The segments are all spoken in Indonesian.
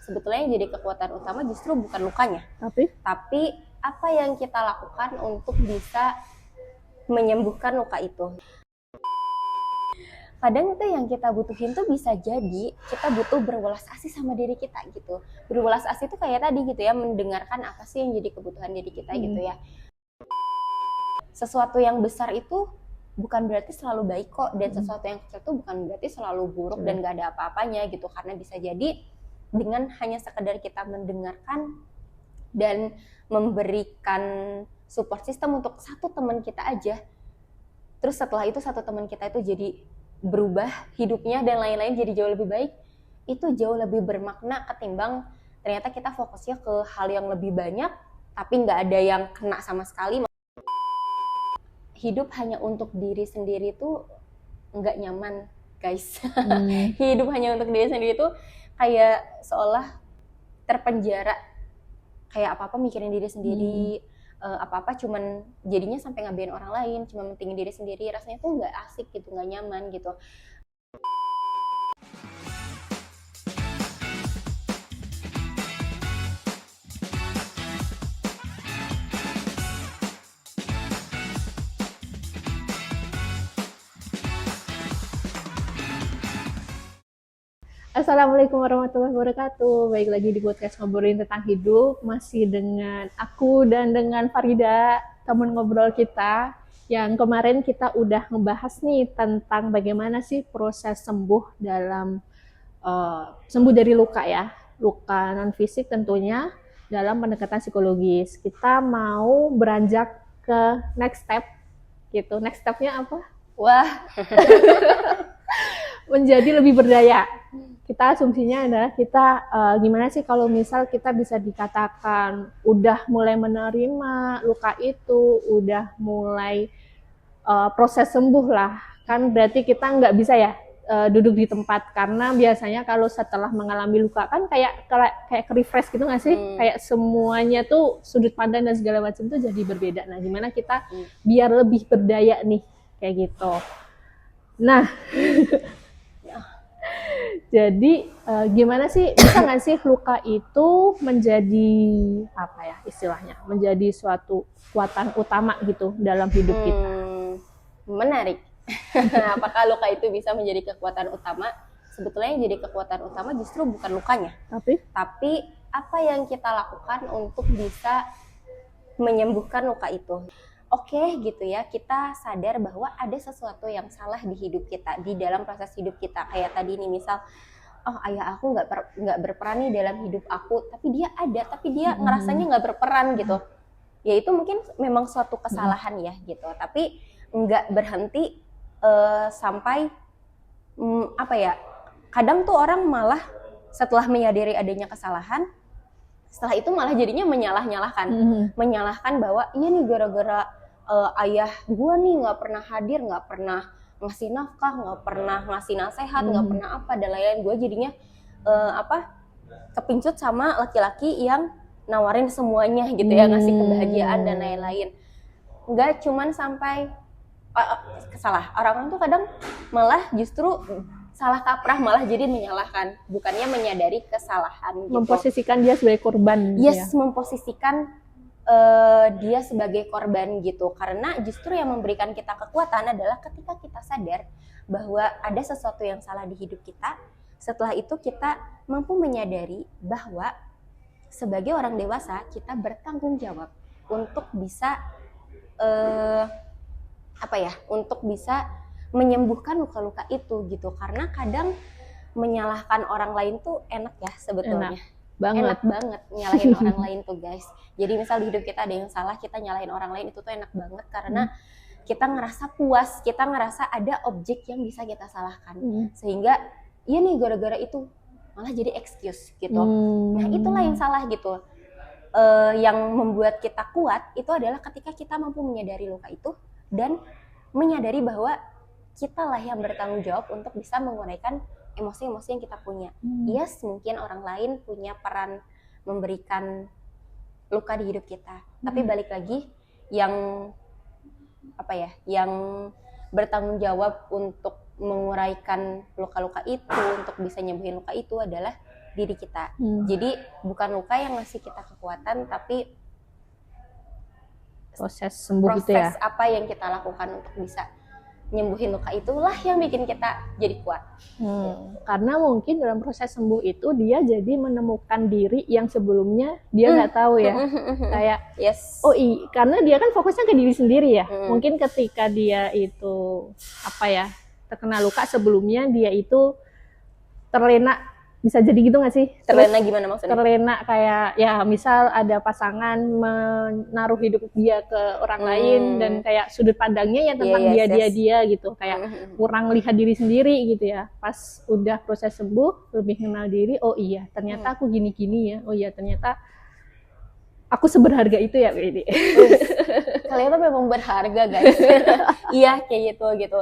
sebetulnya yang jadi kekuatan utama justru bukan lukanya, tapi apa yang kita lakukan untuk bisa menyembuhkan luka itu. Kadang itu yang kita butuhin tuh bisa jadi kita butuh berwelas asih sama diri kita gitu. Berwelas asih itu kayak tadi gitu ya, mendengarkan apa sih yang jadi kebutuhan diri kita gitu ya. Sesuatu yang besar itu bukan berarti selalu baik kok, dan sesuatu yang kecil itu bukan berarti selalu buruk dan gak ada apa-apanya gitu. Karena bisa jadi dengan hanya sekedar kita mendengarkan dan memberikan support system untuk satu teman kita aja, terus setelah itu satu teman kita itu jadi berubah hidupnya dan lain-lain jadi jauh lebih baik, itu jauh lebih bermakna ketimbang ternyata kita fokusnya ke hal yang lebih banyak tapi nggak ada yang kena sama sekali. Hidup hanya untuk diri sendiri tuh nggak nyaman, guys. Hidup hanya untuk diri sendiri tuh kayak seolah terpenjara, kayak apa-apa mikirin diri sendiri, apa-apa cuman jadinya sampai ngabain orang lain, cuma mentingin diri sendiri, rasanya tuh nggak asik gitu, nggak nyaman gitu. Assalamualaikum warahmatullahi wabarakatuh. Baik lagi di podcast ngobrolin tentang hidup, masih dengan aku dan dengan Farida, teman ngobrol kita. Yang kemarin kita udah ngebahas nih tentang bagaimana sih proses sembuh dalam sembuh dari luka ya, luka non fisik tentunya dalam pendekatan psikologis. Kita mau beranjak ke next step gitu. Next stepnya apa? Wah, menjadi lebih berdaya. Kita asumsinya adalah kita gimana sih kalau misal kita bisa dikatakan udah mulai menerima luka itu, udah mulai proses sembuh lah, kan berarti kita nggak bisa ya duduk di tempat, karena biasanya kalau setelah mengalami luka kan kayak refresh gitu nggak sih, kayak semuanya tuh sudut pandang dan segala macam tuh jadi berbeda. Nah gimana kita biar lebih berdaya nih kayak gitu. Nah jadi gimana sih, bisa nggak sih luka itu menjadi apa ya istilahnya, menjadi suatu kekuatan utama gitu dalam hidup kita? Menarik. Apakah luka itu bisa menjadi kekuatan utama? Sebetulnya yang jadi kekuatan utama justru bukan lukanya, tapi apa yang kita lakukan untuk bisa menyembuhkan luka itu. Oke gitu ya, kita sadar bahwa ada sesuatu yang salah di hidup kita, di dalam proses hidup kita. Kayak tadi nih misal, oh ayah aku nggak berperan nih dalam hidup aku, tapi dia ada, tapi dia ngerasanya nggak berperan gitu. Ya itu mungkin memang suatu kesalahan ya gitu, tapi nggak berhenti sampai apa ya, kadang tuh orang malah setelah menyadari adanya kesalahan, setelah itu malah jadinya menyalahkan bahwa iya nih gara-gara ayah gua nih nggak pernah hadir, nggak pernah ngasih nafkah, nggak pernah ngasih nasihat, nggak pernah apa dan lain-lain, gue jadinya kepincut sama laki-laki yang nawarin semuanya gitu ya, ngasih kebahagiaan dan lain-lain. Nggak cuman sampai salah, orang-orang tuh kadang malah justru salah kaprah, malah jadi menyalahkan, bukannya menyadari kesalahan gitu. Memposisikan dia sebagai korban. Yes, ya? Memposisikan dia sebagai korban gitu. Karena justru yang memberikan kita kekuatan adalah ketika kita sadar bahwa ada sesuatu yang salah di hidup kita. Setelah itu kita mampu menyadari bahwa sebagai orang dewasa kita bertanggung jawab untuk bisa untuk bisa menyembuhkan luka-luka itu gitu. Karena kadang menyalahkan orang lain tuh enak ya sebetulnya. Enak banget nyalahin orang lain tuh guys. Jadi misal di hidup kita ada yang salah, kita nyalahin orang lain, itu tuh enak banget karena kita ngerasa puas, kita ngerasa ada objek yang bisa kita salahkan. Sehingga iya nih gara-gara itu malah jadi excuse gitu. Nah itulah yang salah gitu. Yang membuat kita kuat itu adalah ketika kita mampu menyadari luka itu dan menyadari bahwa kita lah yang bertanggung jawab untuk bisa menguraikan emosi-emosi yang kita punya. Yes, mungkin orang lain punya peran memberikan luka di hidup kita. Tapi balik lagi, yang bertanggung jawab untuk menguraikan luka-luka itu, untuk bisa nyembuhin luka itu adalah diri kita. Jadi bukan luka yang ngasih kita kekuatan, tapi proses sembuh proses gitu ya. apa yang kita lakukan untuk bisa nyembuhin luka itulah yang bikin kita jadi kuat. Karena mungkin dalam proses sembuh itu dia jadi menemukan diri yang sebelumnya dia nggak tahu ya. Kayak karena dia kan fokusnya ke diri sendiri ya. Mungkin ketika dia itu terkena luka sebelumnya, dia itu terlena, bisa jadi gitu nggak sih? Terlena gimana maksudnya? Terlena kayak ya misal ada pasangan menaruh hidup dia ke orang lain dan kayak sudut pandangnya ya tentang dia gitu, kayak kurang lihat diri sendiri gitu ya. Pas udah proses sembuh, lebih kenal diri, oh iya ternyata aku gini-gini ya, oh iya ternyata aku seberharga itu ya ini. Kalian tuh memang berharga guys. Iya kayak gitu.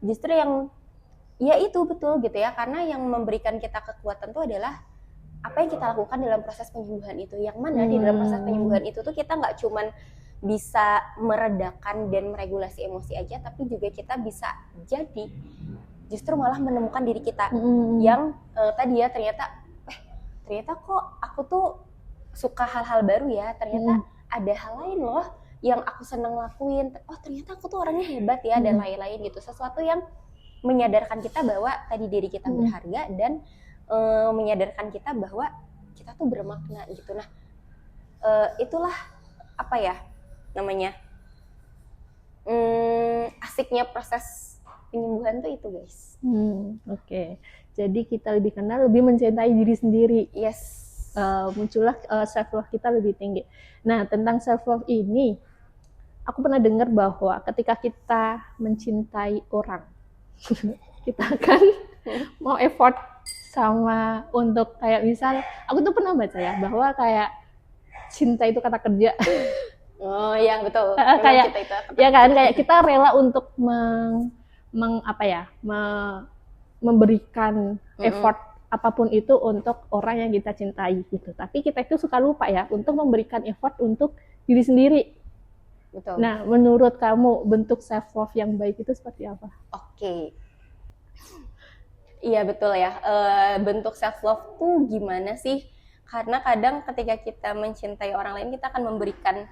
Justru yang ya itu betul gitu ya, karena yang memberikan kita kekuatan itu adalah apa yang kita lakukan dalam proses penyembuhan itu. Yang mana di dalam proses penyembuhan itu tuh kita nggak cuman bisa meredakan dan meregulasi emosi aja, tapi juga kita bisa jadi justru malah menemukan diri kita yang tadi ya ternyata kok aku tuh suka hal-hal baru ya, ternyata ada hal lain loh yang aku seneng lakuin, oh ternyata aku tuh orangnya hebat ya, dan lain-lain gitu. Sesuatu yang menyadarkan kita bahwa tadi diri kita berharga dan menyadarkan kita bahwa kita tuh bermakna gitu. Nah, itulah apa ya namanya asiknya proses penyembuhan tuh itu guys. Oke. Jadi kita lebih kenal, lebih mencintai diri sendiri. Yes. Muncullah self love kita lebih tinggi. Nah, tentang self love ini, aku pernah dengar bahwa ketika kita mencintai orang, kita akan mau effort sama untuk kayak misal, aku tuh pernah baca ya bahwa kayak cinta itu kata kerja. Oh iya betul. Kayak itu ya kan, kayak kita rela untuk memberikan effort apapun itu untuk orang yang kita cintai gitu. Tapi kita itu suka lupa ya untuk memberikan effort untuk diri sendiri. Betul. Nah, menurut kamu bentuk self love yang baik itu seperti apa? Oke. Iya betul ya. Bentuk self love tuh gimana sih? Karena kadang ketika kita mencintai orang lain, kita akan memberikan,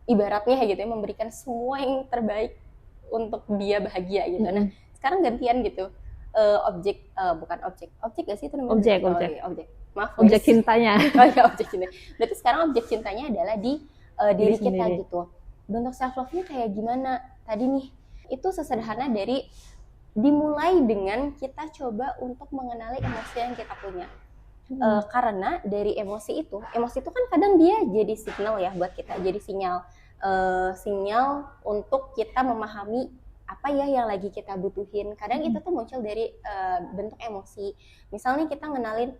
ibaratnya gitu ya, memberikan semua yang terbaik untuk dia bahagia gitu. Nah, sekarang gantian gitu. Objek gak sih itu namanya? Objek. Maaf. Objek cintanya. Oh ya, objek cinta. Berarti sekarang objek cintanya adalah di diri kita gitu. Bentuk self love-nya kayak gimana? Tadi nih, itu sesederhana dari dimulai dengan kita coba untuk mengenali emosi yang kita punya. Karena dari emosi itu kan kadang dia jadi signal ya buat kita, jadi sinyal untuk kita memahami apa ya yang lagi kita butuhin. Kadang itu tuh muncul dari bentuk emosi. Misalnya kita ngenalin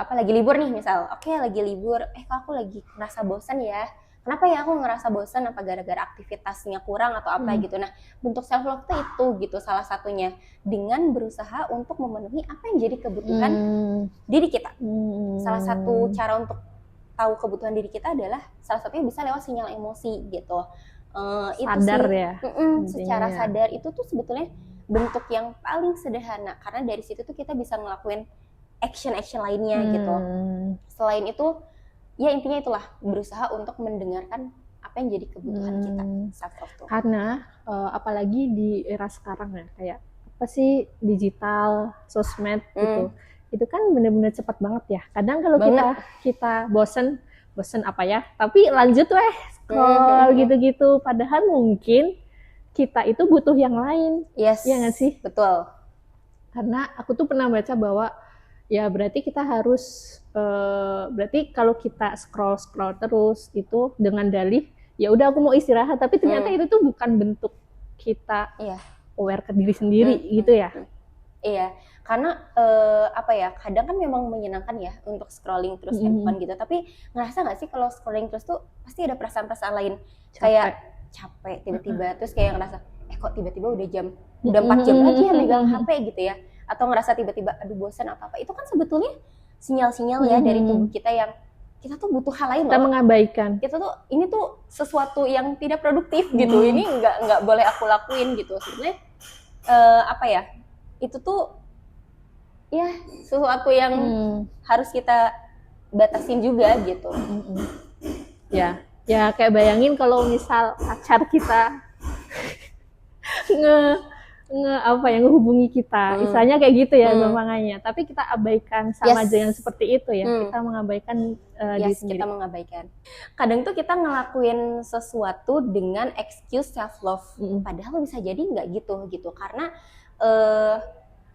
lagi libur nih misal. Oke, lagi libur. Kok aku lagi ngerasa bosan ya. Kenapa ya aku ngerasa bosan? Apa gara-gara aktivitasnya kurang atau apa gitu. Nah, bentuk self love itu gitu salah satunya, dengan berusaha untuk memenuhi apa yang jadi kebutuhan diri kita. Salah satu cara untuk tahu kebutuhan diri kita adalah salah satunya bisa lewat sinyal emosi gitu. Sadar itu sih, ya. Secara sadar itu tuh sebetulnya bentuk yang paling sederhana, karena dari situ tuh kita bisa ngelakuin action lainnya gitu. Selain itu ya intinya itulah, berusaha untuk mendengarkan apa yang jadi kebutuhan kita self love tuh. Karena apalagi di era sekarang ya, kayak apa sih, digital, sosmed gitu, itu kan benar-benar cepat banget ya. Kadang kalau kita bosen apa ya, tapi lanjut scroll gitu-gitu, padahal mungkin kita itu butuh yang lain. Yes, ya nggak sih? Betul. Karena aku tuh pernah baca bahwa ya berarti kita harus berarti kalau kita scroll terus itu dengan dalih ya udah aku mau istirahat, tapi ternyata itu tuh bukan bentuk kita aware ke diri sendiri gitu ya. Iya, karena kadang kan memang menyenangkan ya untuk scrolling terus handphone gitu, tapi ngerasa nggak sih kalau scrolling terus tuh pasti ada perasaan-perasaan lain, kayak capek tiba-tiba, terus kayak ngerasa kok tiba-tiba udah 4 jam lagi ya megang HP gitu ya, atau ngerasa tiba-tiba aduh bosan atau apa. Itu kan sebetulnya sinyal-sinyal ya dari tubuh kita yang kita tuh butuh hal lain loh. Kita mengabaikan. Kita tuh ini tuh sesuatu yang tidak produktif gitu. Ini nggak boleh aku lakuin gitu. Sebenarnya itu tuh ya sesuatu yang harus kita batasin juga gitu. Ya kayak bayangin kalau misal pacar kita ngehubungi kita, misalnya kayak gitu ya gampangannya. Tapi kita abaikan sama aja yang seperti itu ya. Kita mengabaikan diri sendiri. Kita mengabaikan. Kadang tuh kita ngelakuin sesuatu dengan excuse self love, padahal bisa jadi nggak gitu. Karena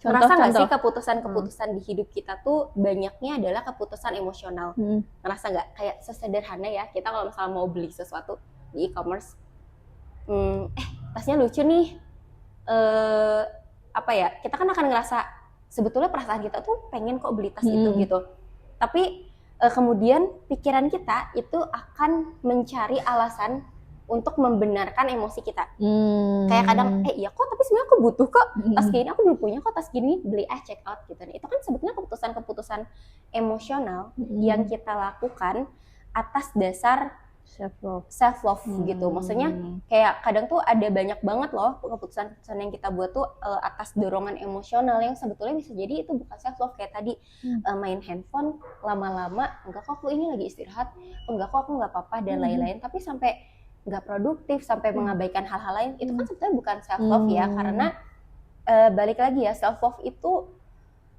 ngerasa nggak sih keputusan-keputusan di hidup kita tuh banyaknya adalah keputusan emosional. Ngerasa nggak kayak sesederhana ya kita kalau misalnya mau beli sesuatu di e-commerce, tasnya lucu nih. Kita kan akan ngerasa sebetulnya perasaan kita tuh pengen kok beli tas itu gitu, tapi kemudian pikiran kita itu akan mencari alasan untuk membenarkan emosi kita. Kayak kadang iya kok, tapi sebenarnya aku butuh kok tas gini, aku belum punya kok tas gini, beli check out gitu. Itu kan sebetulnya keputusan-keputusan emosional yang kita lakukan atas dasar self love gitu. Maksudnya kayak kadang tuh ada banyak banget loh keputusan-keputusan yang kita buat tuh atas dorongan emosional yang sebetulnya bisa jadi itu bukan self love. Kayak tadi main handphone lama-lama, enggak kok aku ini lagi istirahat, enggak kok aku nggak apa-apa dan lain-lain, tapi sampai nggak produktif, sampai mengabaikan hal-hal lain, itu kan sebetulnya bukan self love ya. Karena balik lagi ya, self love itu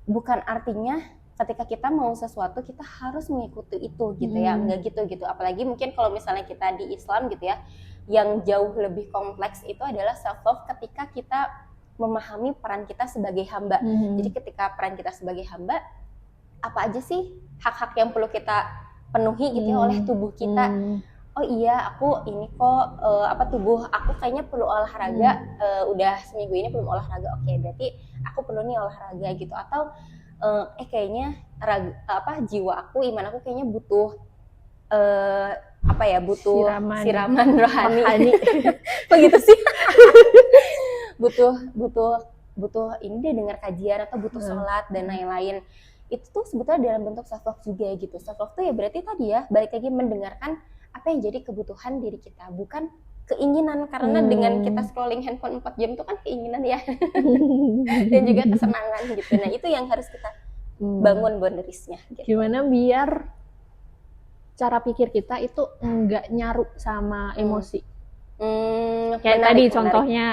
bukan artinya ketika kita mau sesuatu kita harus mengikuti itu gitu ya, nggak gitu. Apalagi mungkin kalau misalnya kita di Islam gitu ya, yang jauh lebih kompleks itu adalah self love ketika kita memahami peran kita sebagai hamba. Jadi ketika peran kita sebagai hamba, apa aja sih hak-hak yang perlu kita penuhi gitu ya oleh tubuh kita. Oh iya, aku ini kok tubuh aku kayaknya perlu olahraga, udah seminggu ini belum olahraga, oke berarti aku perlu nih olahraga gitu. Atau kayaknya jiwa aku, iman aku kayaknya butuh butuh siraman rohani. Kok gitu sih? butuh ini deh, dengar kajian atau butuh sholat dan lain-lain. Itu tuh sebetulnya dalam bentuk self love juga gitu. Self love tuh ya berarti tadi ya balik lagi mendengarkan apa yang jadi kebutuhan diri kita, bukan keinginan. Karena dengan kita scrolling handphone 4 jam itu kan keinginan ya dan juga kesenangan gitu. Nah itu yang harus kita bangun boundariesnya gitu. Gimana biar cara pikir kita itu enggak nyaru sama emosi. Kayak tadi contohnya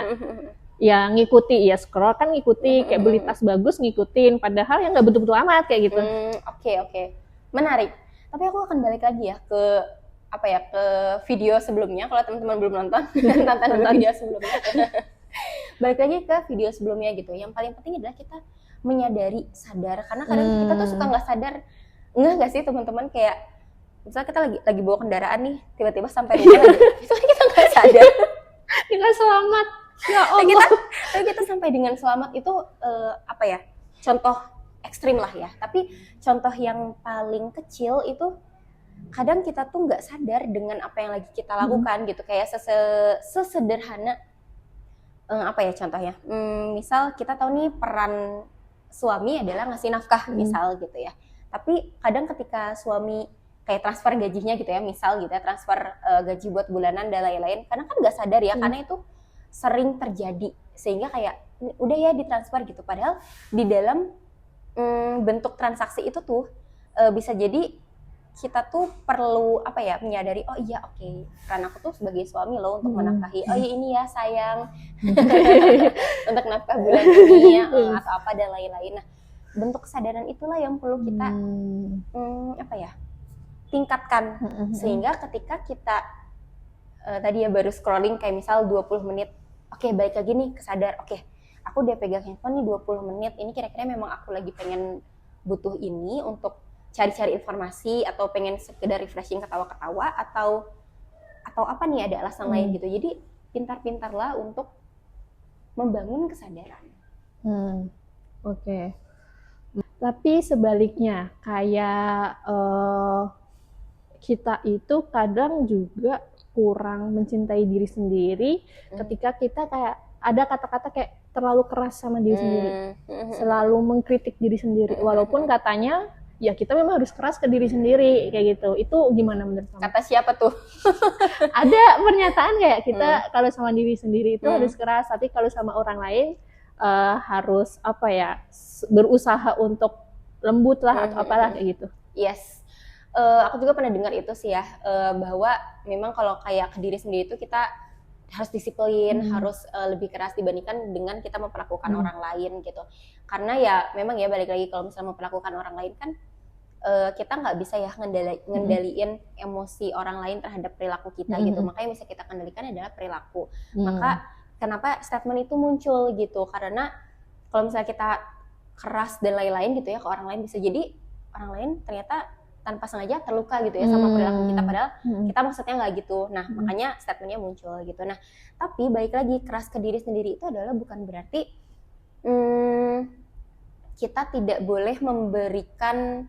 ya ngikuti, ya scroll kan ngikuti, kayak beli tas bagus ngikutin, padahal yang nggak betul-betul amat kayak gitu. Oke. Menarik. Tapi aku akan balik lagi ya ke video sebelumnya. Kalau teman-teman belum nonton, tonton video sebelumnya. Balik lagi ke video sebelumnya gitu. Yang paling penting adalah kita menyadari, sadar. Karena kadang kita tuh suka nggak sadar. Nggak sih teman-teman, kayak misalnya kita lagi bawa kendaraan nih, tiba-tiba sampai rumah lagi. Itu kan kita nggak sadar. Dengan selamat. Ya Allah. Kita sampai dengan selamat itu contoh ekstrim lah ya. Tapi contoh yang paling kecil itu kadang kita tuh nggak sadar dengan apa yang lagi kita lakukan gitu. Kayak sesederhana contohnya. Misal kita tahu nih peran suami adalah ngasih nafkah misal gitu ya. Tapi kadang ketika suami kayak transfer gajinya gitu ya, misal gitu ya, transfer gaji buat bulanan dan lain-lain, kadang kan nggak sadar ya, karena itu sering terjadi sehingga kayak udah ya ditransfer gitu. Padahal di dalam bentuk transaksi itu tuh bisa jadi kita tuh perlu menyadari, oh iya oke, karena aku tuh sebagai suami loh untuk menafkahi, oh iya ini ya sayang untuk nafkah bulan ini ya, atau apa dan lain-lain. Nah bentuk kesadaran itulah yang perlu kita tingkatkan, sehingga ketika kita tadi ya baru scrolling kayak misal 20 menit, oke balik lagi nih kesadar, oke aku udah pegang handphone nih 20 menit, ini kira-kira memang aku lagi pengen butuh ini untuk cari-cari informasi atau pengen sekedar refreshing, ketawa-ketawa, atau apa nih, ada alasan lain gitu. Jadi pintar-pintarlah untuk membangun kesadaran. Oke. Tapi sebaliknya kayak kita itu kadang juga kurang mencintai diri sendiri ketika kita kayak ada kata-kata kayak terlalu keras sama diri sendiri, selalu mengkritik diri sendiri, walaupun katanya ya kita memang harus keras ke diri sendiri kayak gitu. Itu gimana menurut kamu? Kata siapa tuh? Ada pernyataan kayak kita kalau sama diri sendiri itu harus keras, tapi kalau sama orang lain harus apa ya, berusaha untuk lembut lah atau apalah kayak gitu. Yes. Aku juga pernah dengar itu sih ya, bahwa memang kalau kayak ke diri sendiri itu kita harus disiplin, harus lebih keras dibandingkan dengan kita memperlakukan orang lain gitu. Karena ya memang ya balik lagi kalau misalnya memperlakukan orang lain kan kita nggak bisa ya ngendaliin emosi orang lain terhadap perilaku kita gitu. Makanya yang bisa kita kendalikan adalah perilaku. Maka kenapa statement itu muncul gitu? Karena kalau misalnya kita keras dan lain-lain gitu ya ke orang lain, bisa jadi orang lain ternyata tanpa sengaja terluka gitu ya sama perilaku kita, padahal kita maksudnya nggak gitu. Nah makanya statementnya muncul gitu. Nah tapi balik lagi, keras ke diri sendiri itu adalah bukan berarti kita tidak boleh memberikan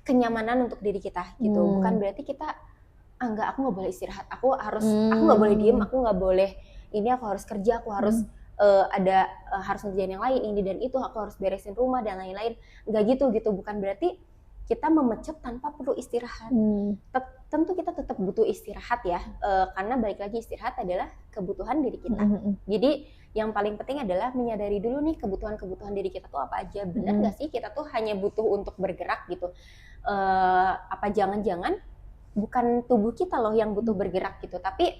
kenyamanan untuk diri kita gitu. Bukan berarti kita enggak, aku nggak boleh istirahat, aku nggak boleh diem, aku nggak boleh ini, aku harus kerja, aku harus harus ngerjain yang lain, ini dan itu, aku harus beresin rumah dan lain-lain. Nggak gitu. Bukan berarti kita memecut tanpa perlu istirahat. Tentu kita tetap butuh istirahat ya, karena balik lagi istirahat adalah kebutuhan diri kita. Jadi yang paling penting adalah menyadari dulu nih kebutuhan diri kita tuh apa aja. Benar nggak sih kita tuh hanya butuh untuk bergerak gitu? Apa jangan-jangan bukan tubuh kita loh yang butuh bergerak gitu, tapi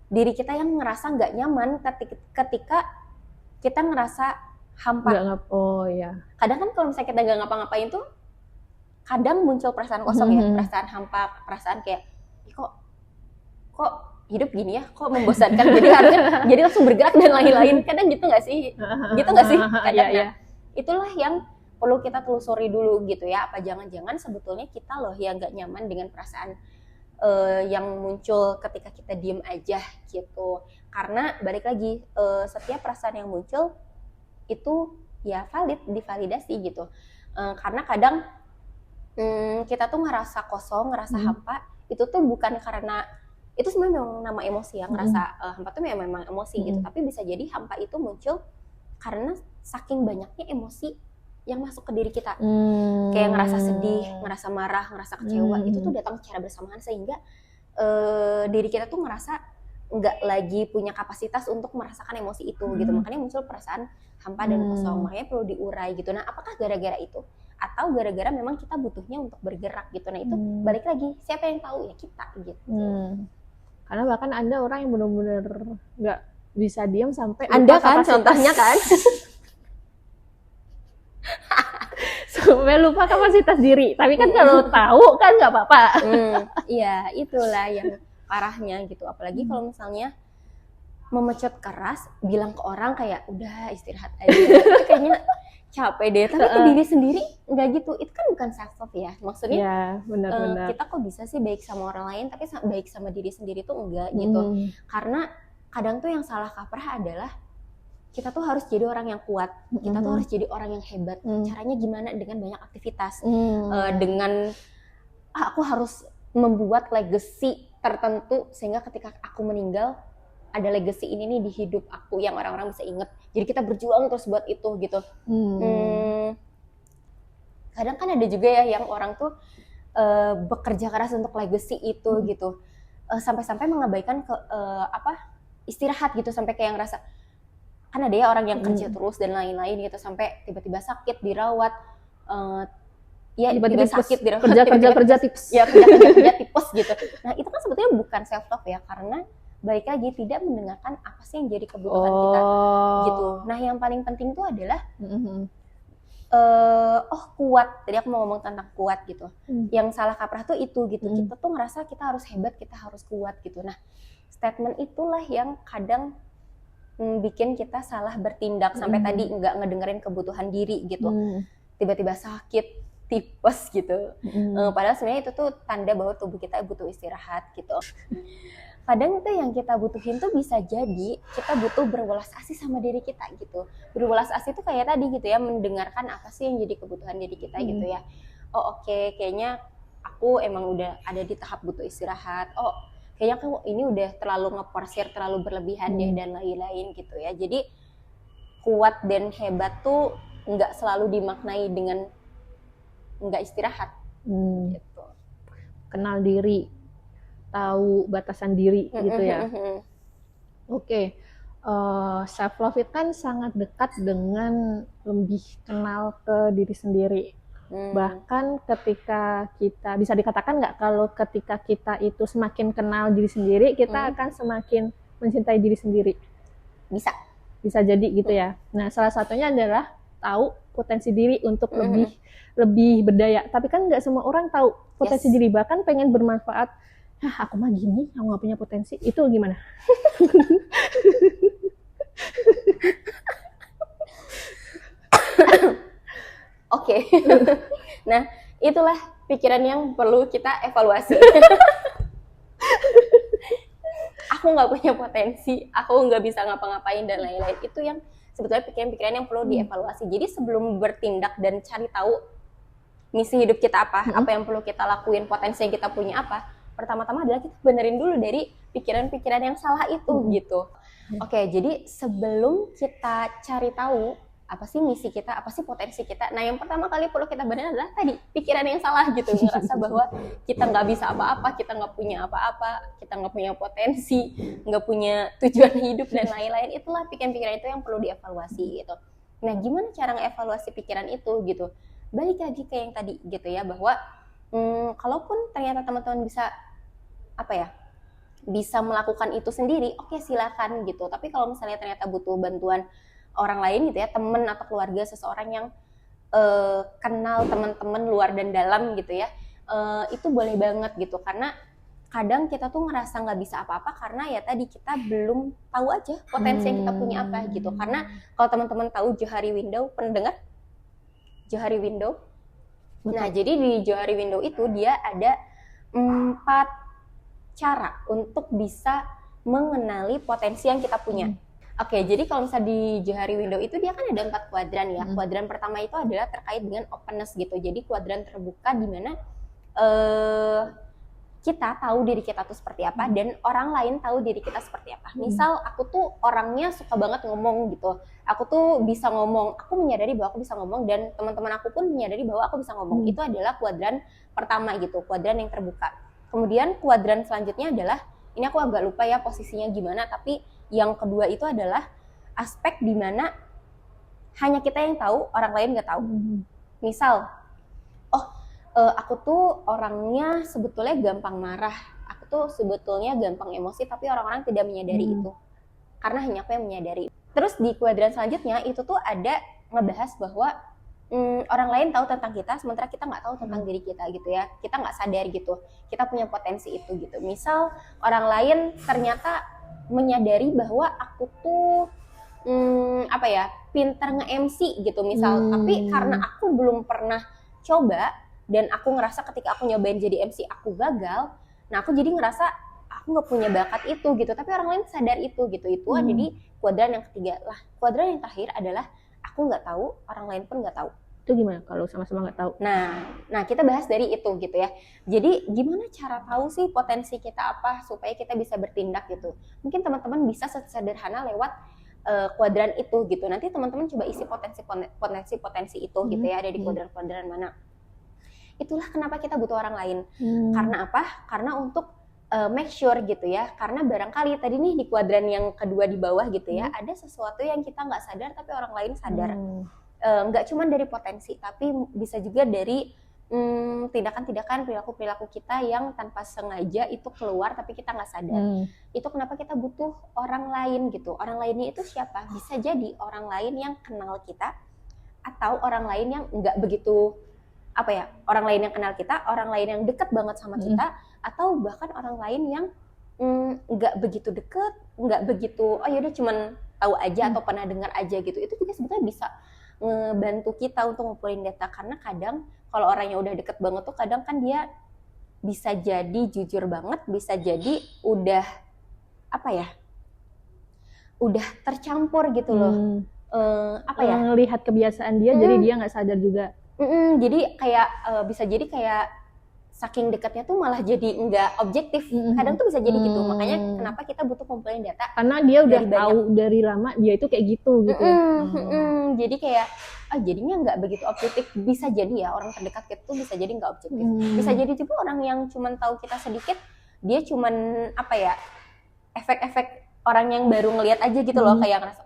diri kita yang ngerasa nggak nyaman ketika kita ngerasa hampa. Kadang kan kalau misalnya kita nggak ngapa-ngapain tuh kadang muncul perasaan kosong ya, perasaan hampa, perasaan kayak kok hidup gini ya, kok membosankan, jadi langsung bergerak dan lain-lain. Kadang gitu nggak sih? Kadang itulah yang perlu kita telusuri dulu gitu ya, apa jangan-jangan sebetulnya kita loh yang nggak nyaman dengan perasaan yang muncul ketika kita diem aja gitu. Karena balik lagi, setiap perasaan yang muncul itu ya valid, divalidasi gitu. Karena kadang kita tuh ngerasa kosong, ngerasa hampa, itu tuh bukan karena, itu sebenarnya memang nama emosi ya, ngerasa hampa tuh memang emosi gitu. Tapi bisa jadi hampa itu muncul karena saking banyaknya emosi yang masuk ke diri kita. Kayak ngerasa sedih, ngerasa marah, ngerasa kecewa, itu tuh datang secara bersamaan sehingga diri kita tuh ngerasa nggak lagi punya kapasitas untuk merasakan emosi itu gitu. Makanya muncul perasaan hampa dan kosong. Makanya perlu diurai gitu. Nah apakah gara-gara itu? Atau gara-gara memang kita butuhnya untuk bergerak gitu. Nah itu balik lagi, siapa yang tahu ya kita gitu. Karena bahkan Anda orang yang benar-benar nggak bisa diam sampai Anda kan contohnya kan sampai lupa kapasitas diri. Tapi kan kalau tahu kan nggak apa-apa. Iya, itulah yang parahnya gitu. Apalagi kalau misalnya memecut keras, bilang ke orang kayak udah istirahat aja, itu kayaknya capek deh. Tapi ke diri sendiri nggak gitu. Itu kan bukan self love ya. Maksudnya ya, benar-benar. Kita kok bisa sih baik sama orang lain tapi baik sama diri sendiri tuh enggak gitu. Karena kadang tuh yang salah kaprah adalah kita tuh harus jadi orang yang kuat, kita tuh harus jadi orang yang hebat. Caranya gimana? Dengan banyak aktivitas, dengan aku harus membuat legacy tertentu sehingga ketika aku meninggal ada legacy ini nih di hidup aku yang orang-orang bisa inget. Jadi kita berjuang terus buat itu gitu. Kadang kan ada juga ya yang orang tuh bekerja keras untuk legacy itu gitu, sampai-sampai mengabaikan istirahat gitu, sampai kayak ngerasa kan ada ya orang yang kerja terus dan lain-lain gitu sampai tiba-tiba sakit dirawat, ya tiba-tiba sakit dirawat, kerja tips ya kerja tipes gitu. Nah itu kan sebetulnya bukan self love ya, karena balik lagi tidak mendengarkan apa sih yang jadi kebutuhan kita gitu. Nah yang paling penting tuh adalah kuat. Tadi aku mau ngomong tentang kuat gitu. Yang salah kaprah tuh itu gitu. Kita tuh ngerasa kita harus hebat, kita harus kuat gitu. Nah statement itulah yang kadang bikin kita salah bertindak sampai tadi nggak ngedengerin kebutuhan diri gitu. Tiba-tiba sakit, tipes gitu. Padahal sebenarnya itu tuh tanda bahwa tubuh kita butuh istirahat gitu. Kadang itu yang kita butuhin tuh bisa jadi kita butuh berwelas asih sama diri kita gitu. Berwelas asih itu kayak tadi gitu ya, mendengarkan apa sih yang jadi kebutuhan diri kita gitu ya. Oh oke, kayaknya aku emang udah ada di tahap butuh istirahat. Oh kayaknya aku ini udah terlalu ngeporsir, terlalu berlebihan deh dan lain-lain gitu ya. Jadi kuat dan hebat tuh nggak selalu dimaknai dengan nggak istirahat gitu. Kenal diri, tahu batasan diri gitu ya. Oke. self love itu kan sangat dekat dengan lebih kenal ke diri sendiri. Bahkan ketika kita, bisa dikatakan nggak kalau ketika kita itu semakin kenal diri sendiri, kita akan semakin mencintai diri sendiri? Bisa jadi gitu ya. Nah, salah satunya adalah tahu potensi diri untuk lebih berdaya. Tapi kan nggak semua orang tahu potensi diri, bahkan pengen bermanfaat. Aku mah gini, aku nggak punya potensi. Itu gimana? Oke. Nah, itulah pikiran yang perlu kita evaluasi. Aku nggak punya potensi, aku nggak bisa ngapa-ngapain dan lain-lain. Itu yang sebetulnya pikiran-pikiran yang perlu dievaluasi. Jadi sebelum bertindak dan cari tahu misi hidup kita apa yang perlu kita lakuin, potensi yang kita punya apa, pertama-tama adalah kita benerin dulu dari pikiran-pikiran yang salah itu gitu. Oke, jadi sebelum kita cari tahu apa sih misi kita, apa sih potensi kita, nah yang pertama kali perlu kita benerin adalah tadi pikiran yang salah gitu, ngerasa bahwa kita nggak bisa apa-apa, kita nggak punya apa-apa, kita nggak punya potensi, nggak punya tujuan hidup dan lain-lain. Itulah pikiran-pikiran itu yang perlu dievaluasi gitu. Nah, gimana cara ngevaluasi pikiran itu gitu? Balik lagi ke yang tadi gitu ya, bahwa kalaupun ternyata teman-teman bisa melakukan itu sendiri, oke, silakan gitu. Tapi kalau misalnya ternyata butuh bantuan orang lain gitu ya, teman atau keluarga, seseorang yang kenal teman-teman luar dan dalam gitu ya, itu boleh banget gitu. Karena kadang kita tuh ngerasa nggak bisa apa-apa karena ya tadi kita belum tahu aja potensi yang kita punya apa gitu. Karena kalau teman-teman tahu Johari Window, pernah dengar Johari Window? Nah, jadi di Johari Window itu dia ada 4 cara untuk bisa mengenali potensi yang kita punya. Oke, jadi kalau misalnya di Johari Window itu dia kan ada 4 kuadran ya. Kuadran pertama itu adalah terkait dengan openness gitu. Jadi kuadran terbuka di mana kita tahu diri kita tuh seperti apa dan orang lain tahu diri kita seperti apa. Misal aku tuh orangnya suka banget ngomong gitu. Aku tuh bisa ngomong, aku menyadari bahwa aku bisa ngomong dan teman-teman aku pun menyadari bahwa aku bisa ngomong. Itu adalah kuadran pertama gitu, kuadran yang terbuka. Kemudian kuadran selanjutnya adalah, ini aku agak lupa ya posisinya gimana, tapi yang kedua itu adalah aspek di mana hanya kita yang tahu, orang lain nggak tahu. Misal, aku tuh orangnya sebetulnya gampang marah, aku tuh sebetulnya gampang emosi, tapi orang-orang tidak menyadari itu. Karena hanya aku yang menyadari. Terus di kuadran selanjutnya itu tuh ada ngebahas bahwa orang lain tahu tentang kita, sementara kita nggak tahu tentang diri kita gitu ya. Kita nggak sadar gitu, kita punya potensi itu gitu. Misal orang lain ternyata menyadari bahwa aku tuh pintar nge-MC gitu misal, tapi karena aku belum pernah coba dan aku ngerasa ketika aku nyobain jadi MC aku gagal, nah aku jadi ngerasa aku nggak punya bakat itu gitu, tapi orang lain sadar itu gitu. Itu ada di kuadran yang ketiga lah. Kuadran yang terakhir adalah aku nggak tahu, orang lain pun nggak tahu. Itu gimana kalau sama-sama nggak tahu? Nah kita bahas dari itu gitu ya. Jadi gimana cara tahu sih potensi kita apa supaya kita bisa bertindak gitu. Mungkin teman-teman bisa sederhana lewat kuadran itu gitu. Nanti teman-teman coba isi potensi itu gitu ya, ada di kuadran-kuadran mana. Itulah kenapa kita butuh orang lain. Karena apa? Karena untuk make sure gitu ya. Karena barangkali tadi nih di kuadran yang kedua di bawah gitu ya, ada sesuatu yang kita nggak sadar tapi orang lain sadar. Nggak cuma dari potensi, tapi bisa juga dari tindakan-tindakan, perilaku-perilaku kita yang tanpa sengaja itu keluar tapi kita nggak sadar. Itu kenapa kita butuh orang lain gitu. Orang lainnya itu siapa? Bisa jadi orang lain yang kenal kita, atau orang lain yang nggak begitu orang lain yang kenal kita, orang lain yang dekat banget sama kita, atau bahkan orang lain yang nggak begitu deket, nggak begitu yaudah cuman tahu aja atau pernah dengar aja gitu. Itu juga sebetulnya bisa ngebantu kita untuk ngumpulin data, karena kadang kalau orangnya udah deket banget tuh kadang kan dia bisa jadi jujur banget, bisa jadi udah udah tercampur gitu loh. Ngelihat kebiasaan dia, jadi dia nggak sadar juga. Jadi kayak bisa jadi kayak saking dekatnya tuh malah jadi nggak objektif. Kadang tuh bisa jadi gitu. Makanya kenapa kita butuh kumpulin data. Karena dia udah tahu dari lama dia itu kayak gitu gitu. Jadi kayak jadinya nggak begitu objektif. Bisa jadi ya orang terdekat kita tuh bisa jadi nggak objektif. Bisa jadi juga orang yang cuman tahu kita sedikit, dia cuman efek-efek orang yang baru ngelihat aja gitu loh, kayak ngerasa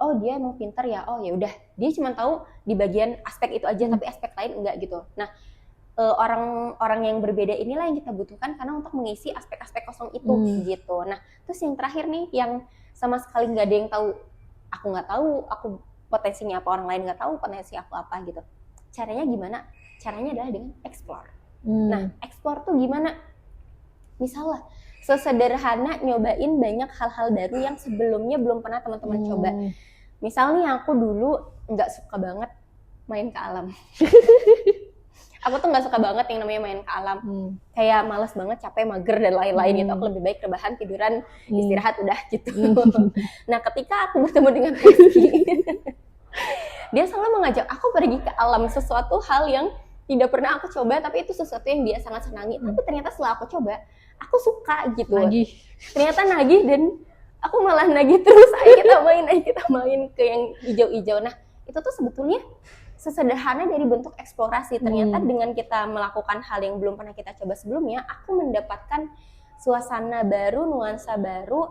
oh dia emang pinter ya, oh ya udah dia cuma tahu di bagian aspek itu aja, tapi aspek lain enggak gitu. Nah orang-orang yang berbeda inilah yang kita butuhkan karena untuk mengisi aspek-aspek kosong itu gitu. Nah terus yang terakhir nih yang sama sekali nggak ada yang tahu, aku nggak tahu aku potensinya apa, orang lain nggak tahu potensi aku apa gitu. Caranya gimana? Caranya adalah dengan explore. Nah explore tuh gimana? Misalnya sesederhana nyobain banyak hal-hal baru yang sebelumnya belum pernah teman-teman coba. Misalnya aku dulu nggak suka banget main ke alam. Aku tuh nggak suka banget yang namanya main ke alam. Kayak males banget, capek, mager dan lain-lain gitu. Aku lebih baik rebahan, tiduran, istirahat udah gitu. Nah ketika aku bertemu dengan Rizky, dia selalu mengajak aku pergi ke alam, sesuatu hal yang tidak pernah aku coba, tapi itu sesuatu yang dia sangat senangi. Tapi ternyata setelah aku coba, aku suka gitu. Nagih. Ternyata nagih dan aku malah nagih terus. Ayo kita main ke yang hijau-hijau. Nah itu tuh sebetulnya sesederhana dari bentuk eksplorasi. Ternyata dengan kita melakukan hal yang belum pernah kita coba sebelumnya, aku mendapatkan suasana baru, nuansa baru,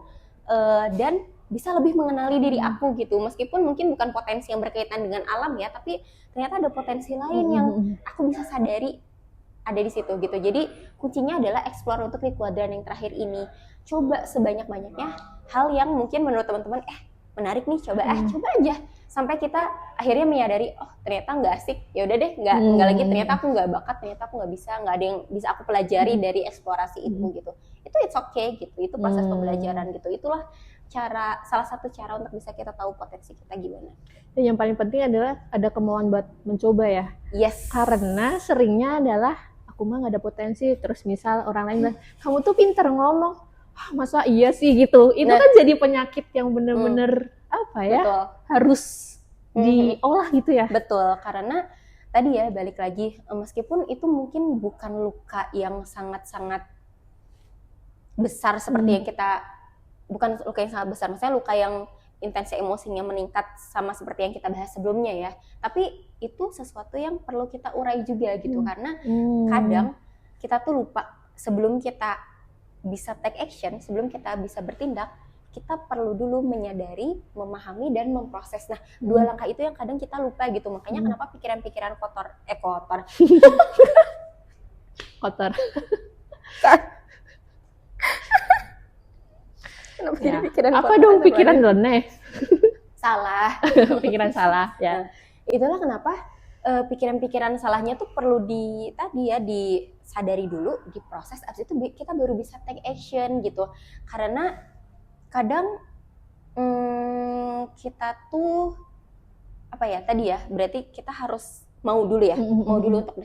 dan bisa lebih mengenali diri aku gitu. Meskipun mungkin bukan potensi yang berkaitan dengan alam ya, tapi ternyata ada potensi lain yang aku bisa sadari ada di situ gitu. Jadi kuncinya adalah explore untuk di kuadran yang terakhir ini. Coba sebanyak-banyaknya hal yang mungkin menurut teman-teman menarik nih, coba aja sampai kita akhirnya menyadari oh ternyata nggak asik, ya udah deh nggak lagi, ternyata aku nggak bakat, ternyata aku nggak bisa, nggak ada yang bisa aku pelajari dari eksplorasi itu gitu. Itu it's okay gitu, itu proses pembelajaran gitu. Itulah salah satu cara untuk bisa kita tahu potensi kita gimana. Dan yang paling penting adalah ada kemauan buat mencoba ya. Yes. Karena seringnya adalah aku mah nggak ada potensi, terus misal orang lain bilang kamu tuh pinter ngomong, masa iya sih gitu. Itu kan jadi penyakit yang bener-bener apa ya, betul, harus diolah gitu ya. Betul, karena tadi ya balik lagi, meskipun itu mungkin bukan luka yang sangat-sangat besar seperti yang kita, bukan luka yang sangat besar, maksudnya luka yang intensi emosinya meningkat sama seperti yang kita bahas sebelumnya ya, tapi itu sesuatu yang perlu kita urai juga gitu. Karena kadang kita tuh lupa sebelum kita bisa take action, sebelum kita bisa bertindak, kita perlu dulu menyadari, memahami, dan memproses. Nah, dua langkah itu yang kadang kita lupa gitu. Makanya kenapa pikiran-pikiran kotor. Kenapa jadi pikiran apa kotor? Dong pikiran leneh? Salah. Pikiran salah, ya. Nah, itulah kenapa pikiran-pikiran salahnya tuh perlu disadari dulu, diproses, abis itu kita baru bisa take action gitu. Karena kadang kita tuh apa ya tadi ya, berarti kita harus mau dulu ya, mau dulu untuk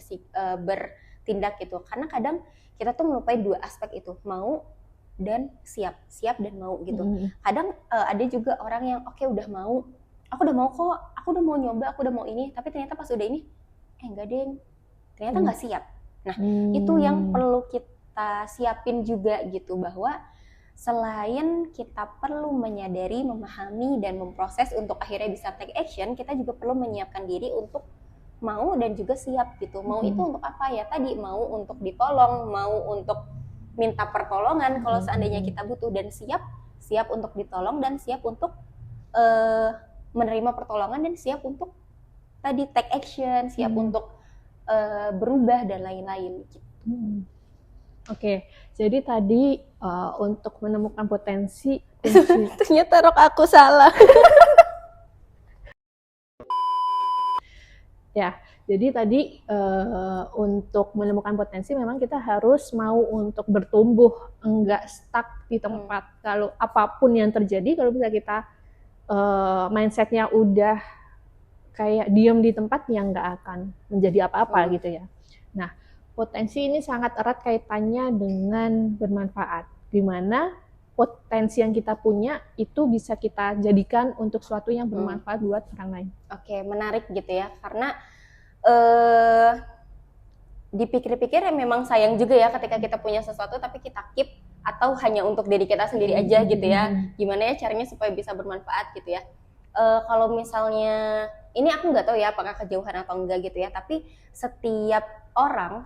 bertindak gitu. Karena kadang kita tuh melupai dua aspek itu, mau dan siap dan mau gitu. Kadang ada juga orang yang oke, udah mau, aku udah mau kok, aku udah mau nyoba, aku udah mau ini, tapi ternyata pas udah ini enggak deng, ternyata nggak siap. Nah itu yang perlu kita siapin juga gitu, bahwa selain kita perlu menyadari, memahami, dan memproses untuk akhirnya bisa take action, kita juga perlu menyiapkan diri untuk mau dan juga siap gitu. Mau itu untuk apa ya? Tadi mau untuk ditolong, mau untuk minta pertolongan kalau seandainya kita butuh, dan siap untuk ditolong, dan siap untuk menerima pertolongan, dan siap untuk tadi take action, siap untuk berubah dan lain-lain gitu. Oke, jadi tadi untuk menemukan potensi ternyata rok aku salah. Ya, jadi tadi untuk menemukan potensi memang kita harus mau untuk bertumbuh, enggak stuck di tempat. Kalau apapun yang terjadi, kalau bisa kita mindsetnya udah kayak diam di tempat, yang nggak akan menjadi apa-apa gitu ya. Nah, potensi ini sangat erat kaitannya dengan bermanfaat, di mana potensi yang kita punya itu bisa kita jadikan untuk sesuatu yang bermanfaat buat orang lain. Oke, menarik gitu ya, karena dipikir-pikir ya memang sayang juga ya ketika kita punya sesuatu tapi kita keep, atau hanya untuk diri kita sendiri aja gitu ya. Gimana ya caranya supaya bisa bermanfaat gitu ya. Kalau misalnya, ini aku nggak tahu ya apakah kejauhan atau enggak gitu ya, tapi setiap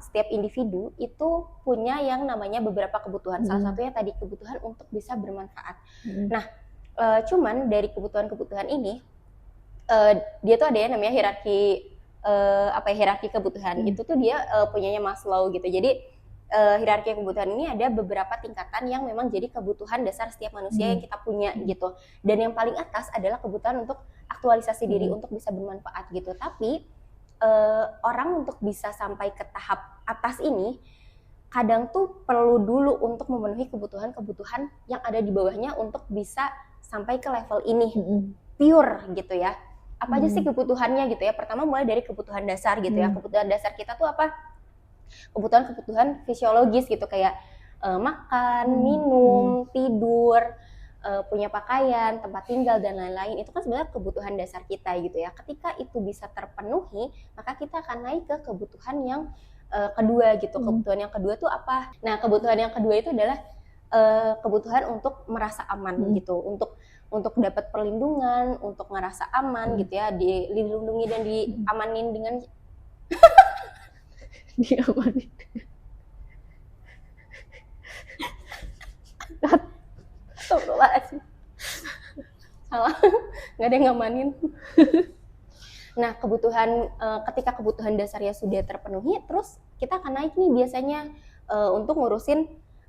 setiap individu itu punya yang namanya beberapa kebutuhan. Salah satunya tadi kebutuhan untuk bisa bermanfaat. Nah, cuman dari kebutuhan-kebutuhan ini, dia tuh ada yang namanya hierarki kebutuhan. Itu tuh dia punyanya Maslow gitu. Jadi hierarki kebutuhan ini ada beberapa tingkatan yang memang jadi kebutuhan dasar setiap manusia yang kita punya gitu. Dan yang paling atas adalah kebutuhan untuk aktualisasi diri, untuk bisa bermanfaat gitu. Tapi orang untuk bisa sampai ke tahap atas ini kadang tuh perlu dulu untuk memenuhi kebutuhan-kebutuhan yang ada di bawahnya untuk bisa sampai ke level ini pure gitu ya. Apa aja sih kebutuhannya gitu ya? Pertama mulai dari kebutuhan dasar gitu ya. Kebutuhan dasar kita tuh apa? Kebutuhan fisiologis gitu, kayak makan, minum, tidur, punya pakaian, tempat tinggal dan lain-lain. Itu kan sebenarnya kebutuhan dasar kita gitu ya. Ketika itu bisa terpenuhi, maka kita akan naik ke kebutuhan yang kedua gitu. Kebutuhan yang kedua tuh apa? Nah, kebutuhan yang kedua itu adalah kebutuhan untuk merasa aman gitu, untuk dapat perlindungan, untuk ngerasa aman gitu ya, dilindungi dan diamanin dengan diamanin. Astagfirullahaladzim. Salah, nggak ada yang ngamanin. Nah, ketika kebutuhan dasarnya sudah terpenuhi, terus kita akan naik nih biasanya untuk ngurusin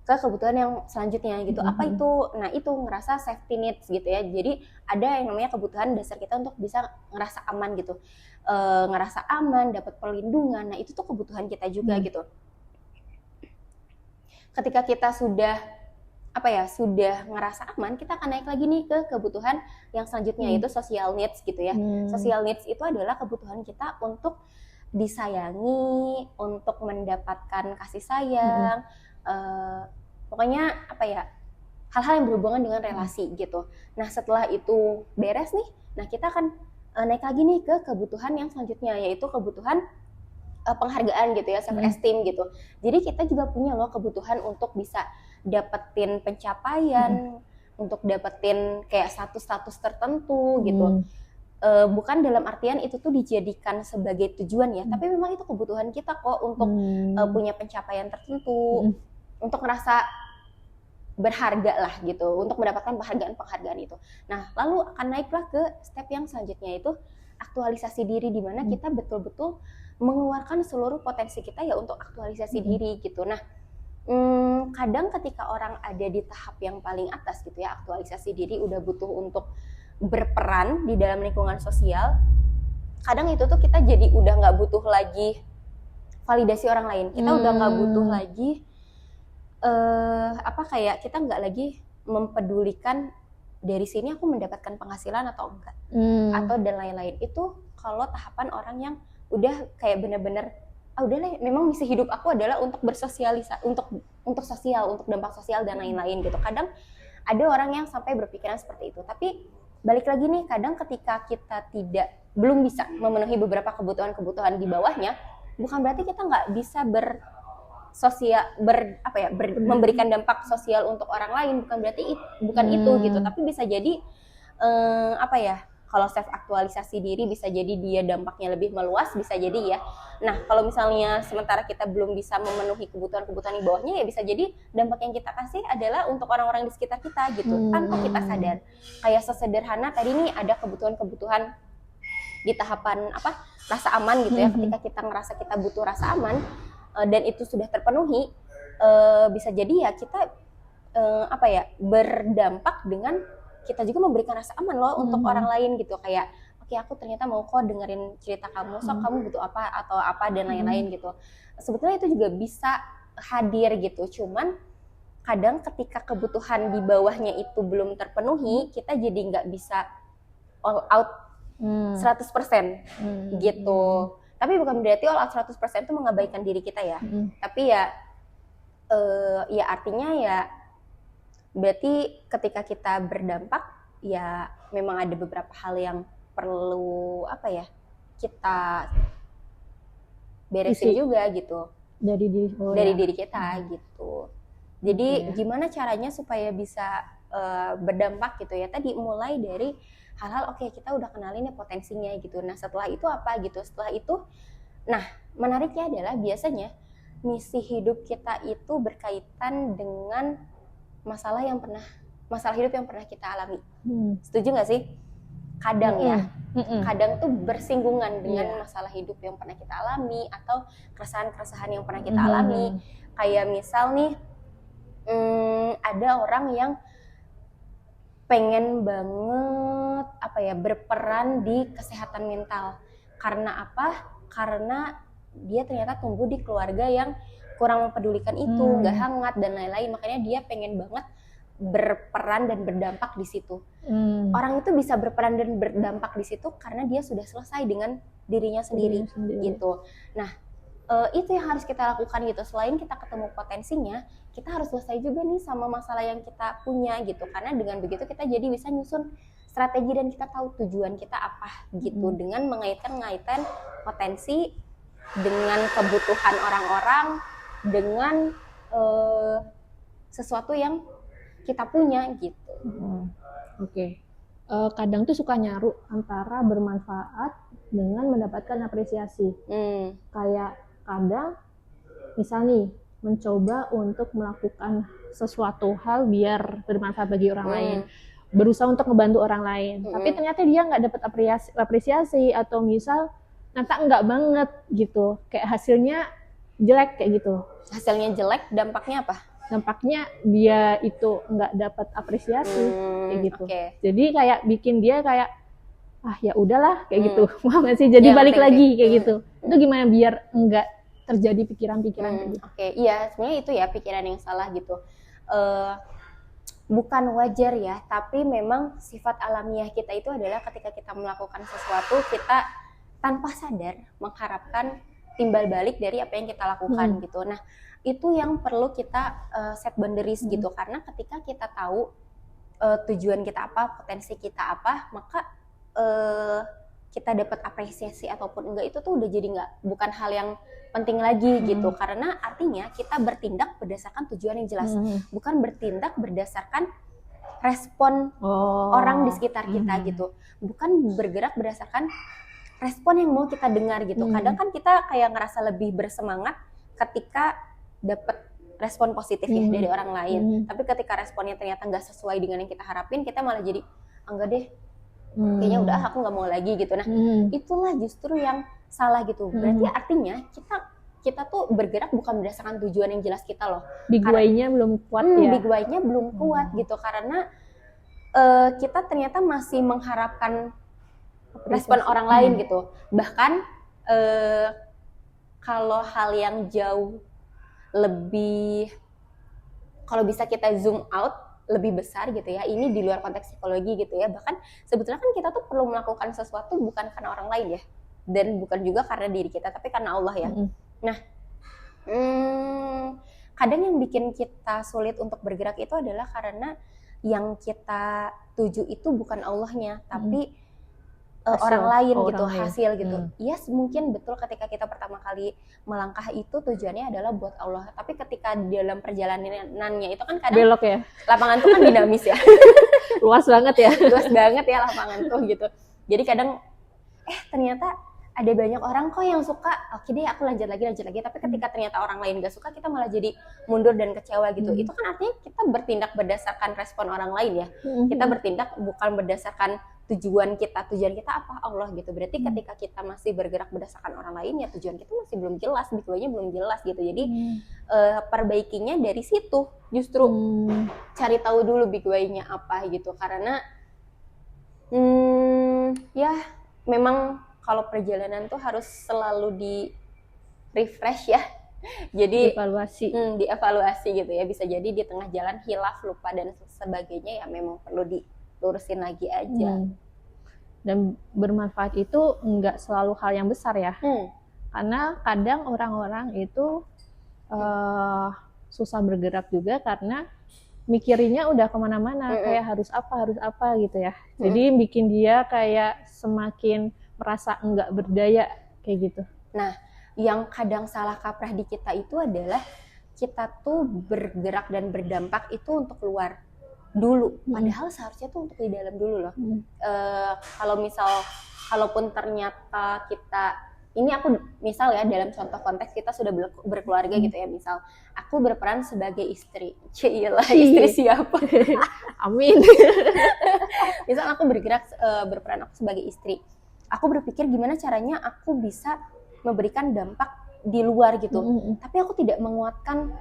ke kebutuhan yang selanjutnya gitu. Apa itu? Nah, itu ngerasa safety needs gitu ya. Jadi ada yang namanya kebutuhan dasar kita untuk bisa ngerasa aman gitu. Ngerasa aman, dapat perlindungan. Nah, itu tuh kebutuhan kita juga gitu. Ketika kita sudah ngerasa aman, kita akan naik lagi nih ke kebutuhan yang selanjutnya, yaitu social needs gitu ya. Social needs itu adalah kebutuhan kita untuk disayangi, untuk mendapatkan kasih sayang, pokoknya hal-hal yang berhubungan dengan relasi gitu. Nah, setelah itu beres nih, nah kita akan naik lagi nih ke kebutuhan yang selanjutnya, yaitu kebutuhan penghargaan gitu ya, self esteem gitu. Jadi kita juga punya loh kebutuhan untuk bisa dapetin pencapaian, untuk dapetin kayak status-status tertentu gitu. Bukan dalam artian itu tuh dijadikan sebagai tujuan ya, tapi memang itu kebutuhan kita kok untuk punya pencapaian tertentu, untuk ngerasa berharga lah gitu, untuk mendapatkan penghargaan itu. Nah, lalu akan naiklah ke step yang selanjutnya, yaitu aktualisasi diri, di mana kita betul-betul mengeluarkan seluruh potensi kita ya untuk aktualisasi diri gitu. Nah, kadang ketika orang ada di tahap yang paling atas gitu ya, aktualisasi diri, udah butuh untuk berperan di dalam lingkungan sosial, kadang itu tuh kita jadi udah nggak butuh lagi validasi orang lain. Kita udah nggak butuh lagi kita nggak lagi mempedulikan dari sini aku mendapatkan penghasilan atau enggak, atau dan lain-lain. Itu kalau tahapan orang yang udah kayak bener-bener udahlah, memang misi hidup aku adalah untuk bersosialisasi, untuk sosial, untuk dampak sosial dan lain-lain gitu. Kadang ada orang yang sampai berpikiran seperti itu. Tapi balik lagi nih, kadang ketika kita belum bisa memenuhi beberapa kebutuhan-kebutuhan di bawahnya, bukan berarti kita nggak bisa memberikan dampak sosial untuk orang lain. Bukan itu gitu. Tapi bisa jadi kalau self aktualisasi diri bisa jadi dia dampaknya lebih meluas, bisa jadi ya. Nah, kalau misalnya sementara kita belum bisa memenuhi kebutuhan-kebutuhan di bawahnya, ya bisa jadi dampak yang kita kasih adalah untuk orang-orang di sekitar kita gitu, tanpa kita sadar. Kayak sesederhana tadi nih, ada kebutuhan-kebutuhan di tahapan rasa aman gitu ya. Ketika kita ngerasa kita butuh rasa aman dan itu sudah terpenuhi, bisa jadi ya kita berdampak dengan kita juga memberikan rasa aman loh untuk orang lain gitu. Kayak oke, aku ternyata mau kok dengerin cerita kamu, so kamu butuh apa atau apa dan lain-lain gitu. Sebetulnya itu juga bisa hadir gitu. Cuman kadang ketika kebutuhan di bawahnya itu belum terpenuhi, kita jadi nggak bisa all out 100% gitu. Tapi bukan berarti all out 100% itu mengabaikan diri kita ya. Tapi ya artinya ya berarti ketika kita berdampak, ya memang ada beberapa hal yang perlu kita beresin juga gitu dari diri kita gitu. Jadi gimana caranya supaya bisa berdampak gitu ya? Tadi mulai dari hal-hal kita udah kenalin ya potensinya gitu. Nah, setelah itu apa gitu? Setelah itu Nah, menariknya adalah biasanya misi hidup kita itu berkaitan dengan masalah hidup yang pernah kita alami. Setuju nggak sih? Kadang ya, kadang tuh bersinggungan dengan masalah hidup yang pernah kita alami atau keresahan-keresahan yang pernah kita alami. Kayak misal nih, ada orang yang pengen banget berperan di kesehatan mental. Karena apa? Karena dia ternyata tumbuh di keluarga yang kurang mempedulikan itu, nggak hangat dan lain-lain. Makanya dia pengen banget berperan dan berdampak di situ. Orang itu bisa berperan dan berdampak di situ karena dia sudah selesai dengan dirinya sendiri. Gitu. Nah, itu yang harus kita lakukan gitu. Selain kita ketemu potensinya, kita harus selesai juga nih sama masalah yang kita punya gitu. Karena dengan begitu kita jadi bisa nyusun strategi dan kita tahu tujuan kita apa gitu. Dengan mengait-ngaitan potensi dengan kebutuhan orang-orang, dengan sesuatu yang kita punya gitu. Oke. Kadang tuh suka nyaru antara bermanfaat dengan mendapatkan apresiasi. Kayak kadang misal nih mencoba untuk melakukan sesuatu hal biar bermanfaat bagi orang lain, berusaha untuk membantu orang lain, tapi ternyata dia nggak dapat apresiasi atau misal ternyata enggak banget gitu, kayak hasilnya jelek kayak gitu. Hasilnya jelek, dampaknya apa? Dampaknya dia itu nggak dapat apresiasi kayak gitu. Jadi kayak bikin dia kayak ya udahlah kayak gitu. Mau nggak sih jadi balik lagi kayak gitu. Itu gimana biar nggak terjadi pikiran-pikiran kayak gitu? Iya sebenarnya itu ya pikiran yang salah gitu. Bukan wajar ya, tapi memang sifat alamiah kita itu adalah ketika kita melakukan sesuatu kita tanpa sadar mengharapkan timbal balik dari apa yang kita lakukan gitu. Nah itu yang perlu kita set boundaries gitu, karena ketika kita tahu tujuan kita apa, potensi kita apa, maka kita dapat apresiasi ataupun enggak itu tuh udah jadi bukan hal yang penting lagi gitu, karena artinya kita bertindak berdasarkan tujuan yang jelas, bukan bertindak berdasarkan respon orang di sekitar kita gitu, bukan bergerak berdasarkan respon yang mau kita dengar gitu. Kadang kan kita kayak ngerasa lebih bersemangat ketika dapat respon positif ya dari orang lain, tapi ketika responnya ternyata nggak sesuai dengan yang kita harapin, kita malah jadi enggak deh, kayaknya udah aku nggak mau lagi gitu. Nah itulah justru yang salah gitu. Berarti artinya kita tuh bergerak bukan berdasarkan tujuan yang jelas kita loh. Big why-nya belum kuat ya. Big why-nya belum kuat gitu, karena kita ternyata masih mengharapkan respon orang lain gitu. Bahkan kalau hal yang jauh lebih, kalau bisa kita zoom out lebih besar gitu ya, ini di luar konteks psikologi gitu ya, bahkan sebetulnya kan kita tuh perlu melakukan sesuatu bukan karena orang lain ya, dan bukan juga karena diri kita, tapi karena Allah ya. Nah kadang yang bikin kita sulit untuk bergerak itu adalah karena yang kita tuju itu bukan Allahnya, tapi orang lain gitu, hasil gitu. Yes, mungkin betul ketika kita pertama kali melangkah itu tujuannya adalah buat Allah, tapi ketika dalam perjalanannya itu kan kadang belok ya. Lapangan tuh kan dinamis ya. Luas banget ya. Luas banget ya lapangan tuh gitu. Jadi kadang ternyata ada banyak orang kok yang suka, oke deh aku lanjut lagi, tapi ketika ternyata orang lain gak suka, kita malah jadi mundur dan kecewa gitu. Itu kan artinya kita bertindak berdasarkan respon orang lain ya. Kita bertindak bukan berdasarkan tujuan kita apa, Allah gitu. Berarti ketika kita masih bergerak berdasarkan orang lain ya tujuan kita masih belum jelas, big why-nya belum jelas gitu. Jadi perbaikinya dari situ, justru cari tahu dulu big why-nya apa gitu. Karena ya memang kalau perjalanan tuh harus selalu di refresh ya. Jadi dievaluasi gitu ya. Bisa jadi di tengah jalan hilaf, lupa dan sebagainya, ya memang perlu dilurusin lagi aja. Dan bermanfaat itu enggak selalu hal yang besar ya. Karena kadang orang-orang itu susah bergerak juga karena mikirinnya udah kemana-mana, kayak harus apa gitu ya. Jadi bikin dia kayak semakin merasa enggak berdaya kayak gitu. Nah, yang kadang salah kaprah di kita itu adalah kita tuh bergerak dan berdampak itu untuk luar dulu, padahal seharusnya tuh untuk di dalam dulu loh. Kalaupun ternyata kita ini aku misal ya dalam contoh konteks kita sudah berkeluarga gitu ya, misal aku berperan sebagai istri. Cilah, istri siapa? Amin. Misal aku berperan aku sebagai istri. Aku berpikir gimana caranya aku bisa memberikan dampak di luar gitu. Tapi aku tidak menguatkan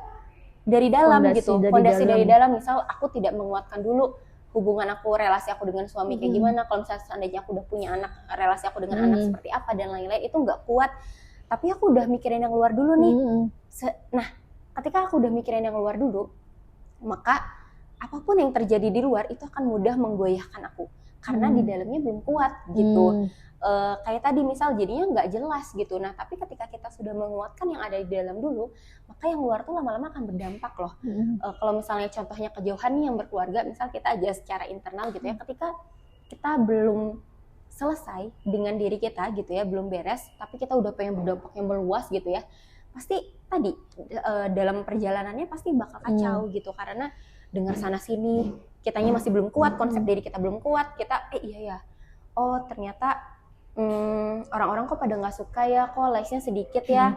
dari dalam gitu. Fondasi dari dalam, misal aku tidak menguatkan dulu hubungan aku, relasi aku dengan suami kayak gimana, kalau misalnya seandainya aku udah punya anak, relasi aku dengan anak seperti apa dan lain-lain, itu nggak kuat. Tapi aku udah mikirin yang luar dulu nih. Nah, ketika aku udah mikirin yang luar dulu, maka apapun yang terjadi di luar itu akan mudah menggoyahkan aku, karena di dalamnya belum kuat gitu. Kayak tadi misal jadinya nggak jelas gitu. Nah, tapi ketika kita sudah menguatkan yang ada di dalam dulu, maka yang luar tuh lama-lama akan berdampak loh. Kalau misalnya contohnya kejauhan nih yang berkeluarga, misal kita aja secara internal gitu ya, ketika kita belum selesai dengan diri kita gitu ya, belum beres, tapi kita udah pengen berdampak yang meluas gitu ya, pasti tadi dalam perjalanannya pasti bakal kacau gitu, karena dengar sana sini kitanya masih belum kuat, konsep diri kita belum kuat, kita iya ya, oh ternyata orang-orang kok pada nggak suka ya, kok likes-nya sedikit ya,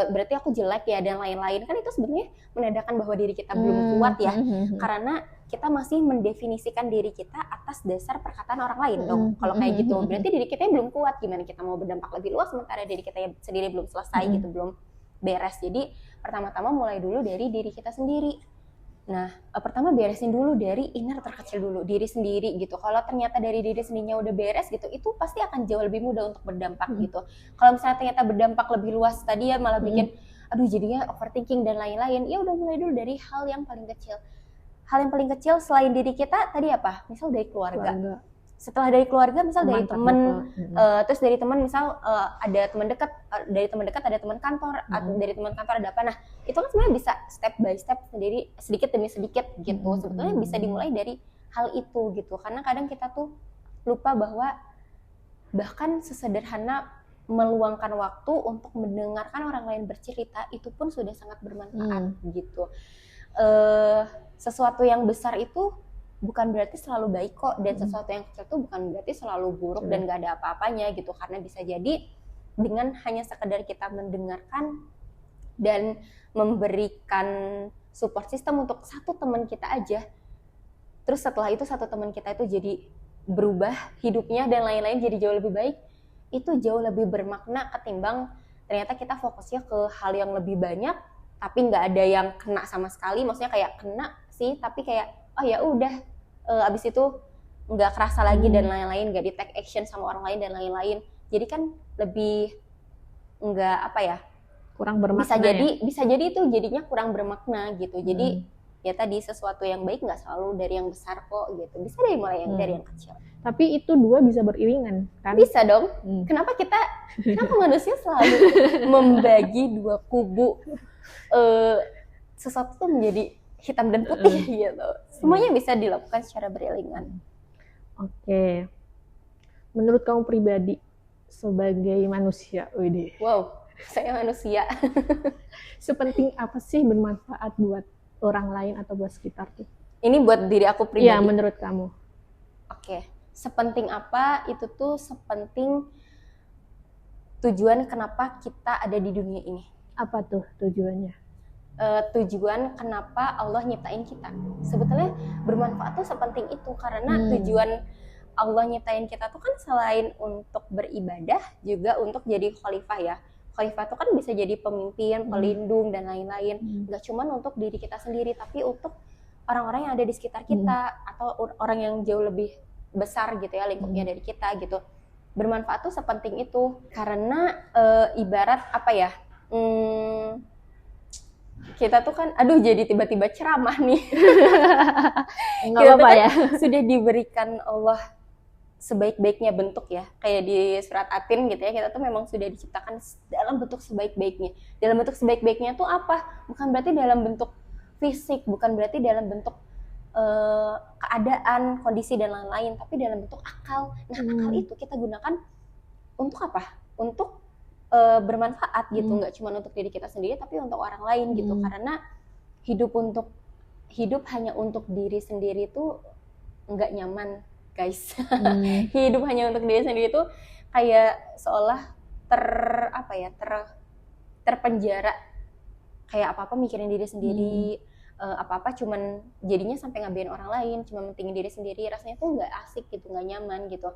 berarti aku jelek ya dan lain-lain. Kan itu sebenarnya menandakan bahwa diri kita belum kuat ya, karena kita masih mendefinisikan diri kita atas dasar perkataan orang lain dong. Kalau kayak gitu berarti diri kita belum kuat, gimana kita mau berdampak lebih luas sementara diri kita sendiri belum selesai gitu, belum beres. Jadi pertama-tama mulai dulu dari diri kita sendiri. Nah, pertama beresin dulu dari inner terkecil dulu, diri sendiri gitu. Kalau ternyata dari diri sendirinya udah beres gitu, itu pasti akan jauh lebih mudah untuk berdampak gitu. Kalau misalnya ternyata berdampak lebih luas tadi ya malah bikin, aduh jadinya overthinking dan lain-lain, ya udah mulai dulu dari hal yang paling kecil. Hal yang paling kecil selain diri kita tadi apa? Misal dari keluarga. Setelah dari keluarga, misal dari teman, terus dari teman misal ada teman dekat, dari teman dekat ada teman kantor, dari teman kantor ada apa. Nah, itu kan sebenarnya bisa step by step sendiri, sedikit demi sedikit gitu. Sebetulnya bisa dimulai dari hal itu gitu, karena kadang kita tuh lupa bahwa bahkan sesederhana meluangkan waktu untuk mendengarkan orang lain bercerita itu pun sudah sangat bermanfaat gitu. Sesuatu yang besar itu bukan berarti selalu baik kok, dan sesuatu yang kecil itu bukan berarti selalu buruk dan gak ada apa-apanya gitu, karena bisa jadi dengan hanya sekedar kita mendengarkan dan memberikan support system untuk satu teman kita aja, terus setelah itu satu teman kita itu jadi berubah hidupnya dan lain-lain jadi jauh lebih baik, itu jauh lebih bermakna ketimbang ternyata kita fokusnya ke hal yang lebih banyak tapi nggak ada yang kena sama sekali. Maksudnya kayak kena sih tapi kayak oh ya udah, abis itu nggak kerasa lagi dan lain-lain, nggak di take action sama orang lain dan lain-lain. Jadi kan lebih nggak apa ya, kurang bermakna. Bisa jadi itu jadinya kurang bermakna gitu. Jadi ya tadi sesuatu yang baik nggak selalu dari yang besar kok gitu. Bisa dari dari yang kecil. Tapi itu dua bisa beriringan kan? Bisa dong. Kenapa manusia selalu membagi dua kubu, sesuatu tuh menjadi hitam dan putih gitu. Semuanya bisa dilakukan secara beriringan. Oke. Menurut kamu pribadi sebagai manusia, wow, saya manusia. Sepenting apa sih bermanfaat buat orang lain atau buat sekitar tuh? Ini buat diri aku pribadi. Iya, menurut kamu. Oke. Sepenting apa? Itu tuh sepenting tujuan kenapa kita ada di dunia ini. Apa tuh tujuannya? Tujuan kenapa Allah nyiptain kita. Sebetulnya bermanfaat tuh sepenting itu, karena tujuan Allah nyiptain kita tuh kan selain untuk beribadah juga untuk jadi khalifah ya. Khalifah tuh kan bisa jadi pemimpin, pelindung dan lain-lain. Gak cuma untuk diri kita sendiri tapi untuk orang-orang yang ada di sekitar kita atau orang yang jauh lebih besar gitu ya lingkupnya dari kita gitu. Bermanfaat tuh sepenting itu karena ibarat apa ya? Kita tuh kan, aduh jadi tiba-tiba ceramah nih. Nggak apa-apa ya. Sudah diberikan Allah sebaik-baiknya bentuk ya. Kayak di surat Atin gitu ya, kita tuh memang sudah diciptakan dalam bentuk sebaik-baiknya. Dalam bentuk sebaik-baiknya tuh apa? Bukan berarti dalam bentuk fisik, bukan berarti dalam bentuk keadaan, kondisi dan lain-lain, tapi dalam bentuk akal. Nah, akal itu kita gunakan untuk apa? Untuk bermanfaat gitu, nggak cuma untuk diri kita sendiri tapi untuk orang lain gitu. Karena hidup hanya untuk diri sendiri itu nggak nyaman guys. Hidup hanya untuk diri sendiri itu kayak seolah terpenjara, kayak apa-apa mikirin diri sendiri, apa-apa cuman jadinya sampai ngabain orang lain, cuma mentingin diri sendiri, rasanya tuh nggak asik gitu, nggak nyaman gitu.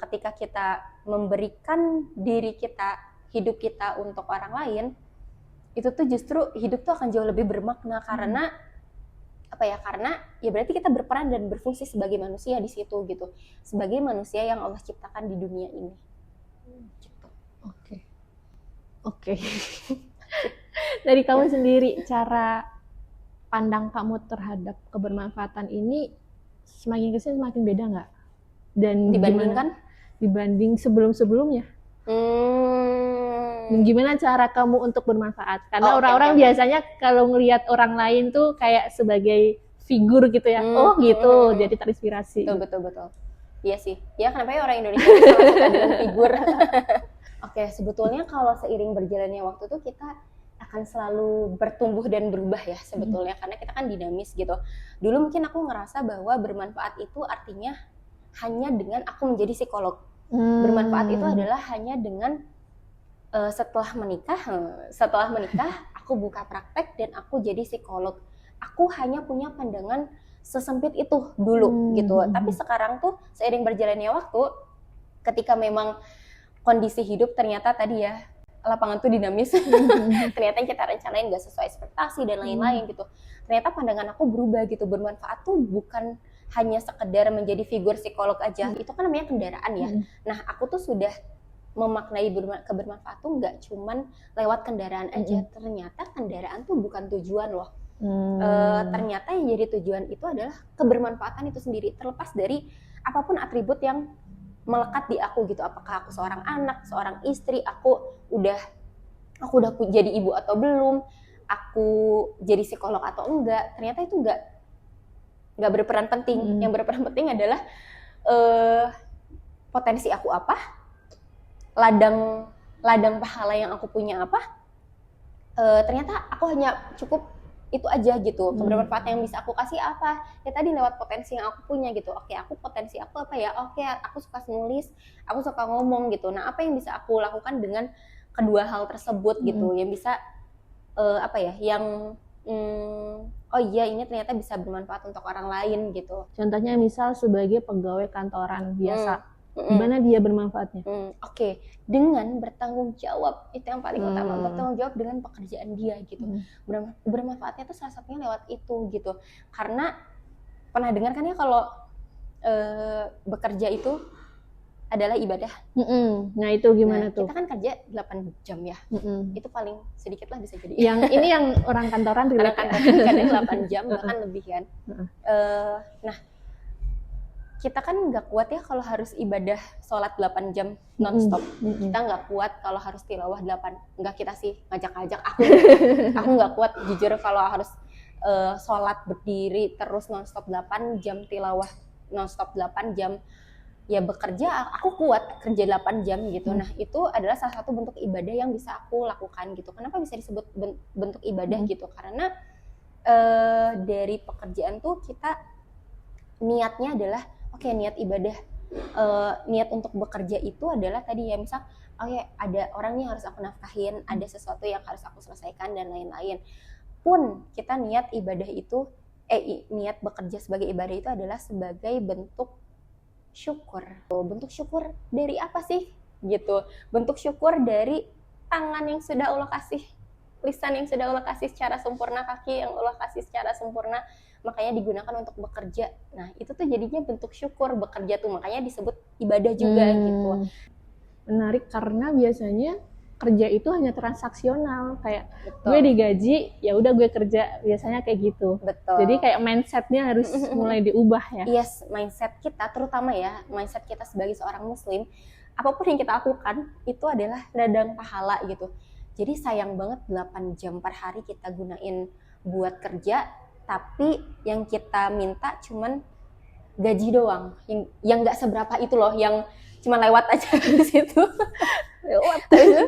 Ketika kita memberikan diri kita, hidup kita untuk orang lain, itu tuh justru hidup tuh akan jauh lebih bermakna. Karena karena ya berarti kita berperan dan berfungsi sebagai manusia di situ gitu, sebagai manusia yang Allah ciptakan di dunia ini gitu. Oke. Dari kamu sendiri, cara pandang kamu terhadap kebermanfaatan ini semakin kesini semakin beda nggak? Dan dibanding sebelum-sebelumnya? Dan gimana cara kamu untuk bermanfaat? Karena orang-orang biasanya kalau ngelihat orang lain tuh kayak sebagai figur gitu ya. Gitu, jadi terinspirasi. Betul. Iya sih. Ya kenapa ya orang Indonesia salah suka dengan figur. Oke, sebetulnya kalau seiring berjalannya waktu tuh kita akan selalu bertumbuh dan berubah ya sebetulnya, karena kita kan dinamis gitu. Dulu mungkin aku ngerasa bahwa bermanfaat itu artinya hanya dengan aku menjadi psikolog. Bermanfaat itu adalah hanya dengan setelah menikah aku buka praktek dan aku jadi psikolog. Aku hanya punya pandangan sesempit itu dulu gitu. Tapi sekarang tuh seiring berjalannya waktu, ketika memang kondisi hidup ternyata tadi ya, lapangan tuh dinamis, ternyata yang kita rencanain gak sesuai ekspektasi dan lain-lain gitu. Ternyata pandangan aku berubah gitu. Bermanfaat tuh bukan hanya sekedar menjadi figur psikolog aja, itu kan namanya kendaraan ya. Nah aku tuh sudah memaknai kebermanfaat tuh nggak cuman lewat kendaraan aja. Ternyata kendaraan tuh bukan tujuan loh. Ternyata yang jadi tujuan itu adalah kebermanfaatan itu sendiri, terlepas dari apapun atribut yang melekat di aku gitu. Apakah aku seorang anak, seorang istri, aku udah jadi ibu atau belum, aku jadi psikolog atau enggak, ternyata itu nggak berperan penting. Yang berperan penting adalah potensi aku apa, ladang pahala yang aku punya apa. Ternyata aku hanya cukup itu aja gitu. Kebermanfaat yang bisa aku kasih apa? Ya tadi lewat potensi yang aku punya gitu. Oke, potensi aku apa ya? Oke, aku suka nulis, aku suka ngomong gitu. Nah, apa yang bisa aku lakukan dengan kedua hal tersebut gitu? Yang bisa ini ternyata bisa bermanfaat untuk orang lain gitu. Contohnya misal sebagai pegawai kantoran biasa, gimana dia bermanfaatnya? Oke, dengan bertanggung jawab, itu yang paling utama, bertanggung jawab dengan pekerjaan dia gitu. Bermanfaatnya tuh salah satunya lewat itu gitu. Karena pernah dengar kan ya kalau bekerja itu adalah ibadah. Nah itu gimana tuh? Kita kan kerja 8 jam ya. Itu paling sedikit lah bisa jadi. Ini yang orang kantoran kadang 8 jam bahkan lebih kan. Nah, kita kan nggak kuat ya kalau harus ibadah sholat 8 jam nonstop. Kita nggak kuat kalau harus tilawah 8. Nggak, kita sih ngajak-ngajak aku nggak kuat jujur kalau harus sholat berdiri terus nonstop 8 jam, tilawah nonstop 8 jam. Ya bekerja aku kuat kerja 8 jam gitu. Nah itu adalah salah satu bentuk ibadah yang bisa aku lakukan gitu. Kenapa bisa disebut bentuk ibadah gitu? Karena dari pekerjaan tuh kita niatnya adalah niat ibadah, niat untuk bekerja itu adalah tadi ya, misal ada orang yang harus aku nafkahin, ada sesuatu yang harus aku selesaikan dan lain-lain. Pun kita niat ibadah itu niat bekerja sebagai ibadah itu adalah sebagai bentuk syukur. Bentuk syukur dari apa sih gitu? Bentuk syukur dari tangan yang sudah Allah kasih, lisan yang sudah Allah kasih secara sempurna, kaki yang Allah kasih secara sempurna, makanya digunakan untuk bekerja. Nah itu tuh jadinya bentuk syukur bekerja tuh, makanya disebut ibadah juga gitu. Menarik karena biasanya kerja itu hanya transaksional, kayak gue digaji ya udah gue kerja, biasanya kayak gitu. Betul. Jadi kayak mindsetnya harus mulai diubah ya. Yes, mindset kita terutama ya, mindset kita sebagai seorang muslim, apapun yang kita lakukan itu adalah ladang pahala gitu. Jadi sayang banget 8 jam per hari kita gunain buat kerja, tapi yang kita minta cuman gaji doang, yang nggak seberapa itu loh, yang cuma lewat aja di situ. Lewat aja,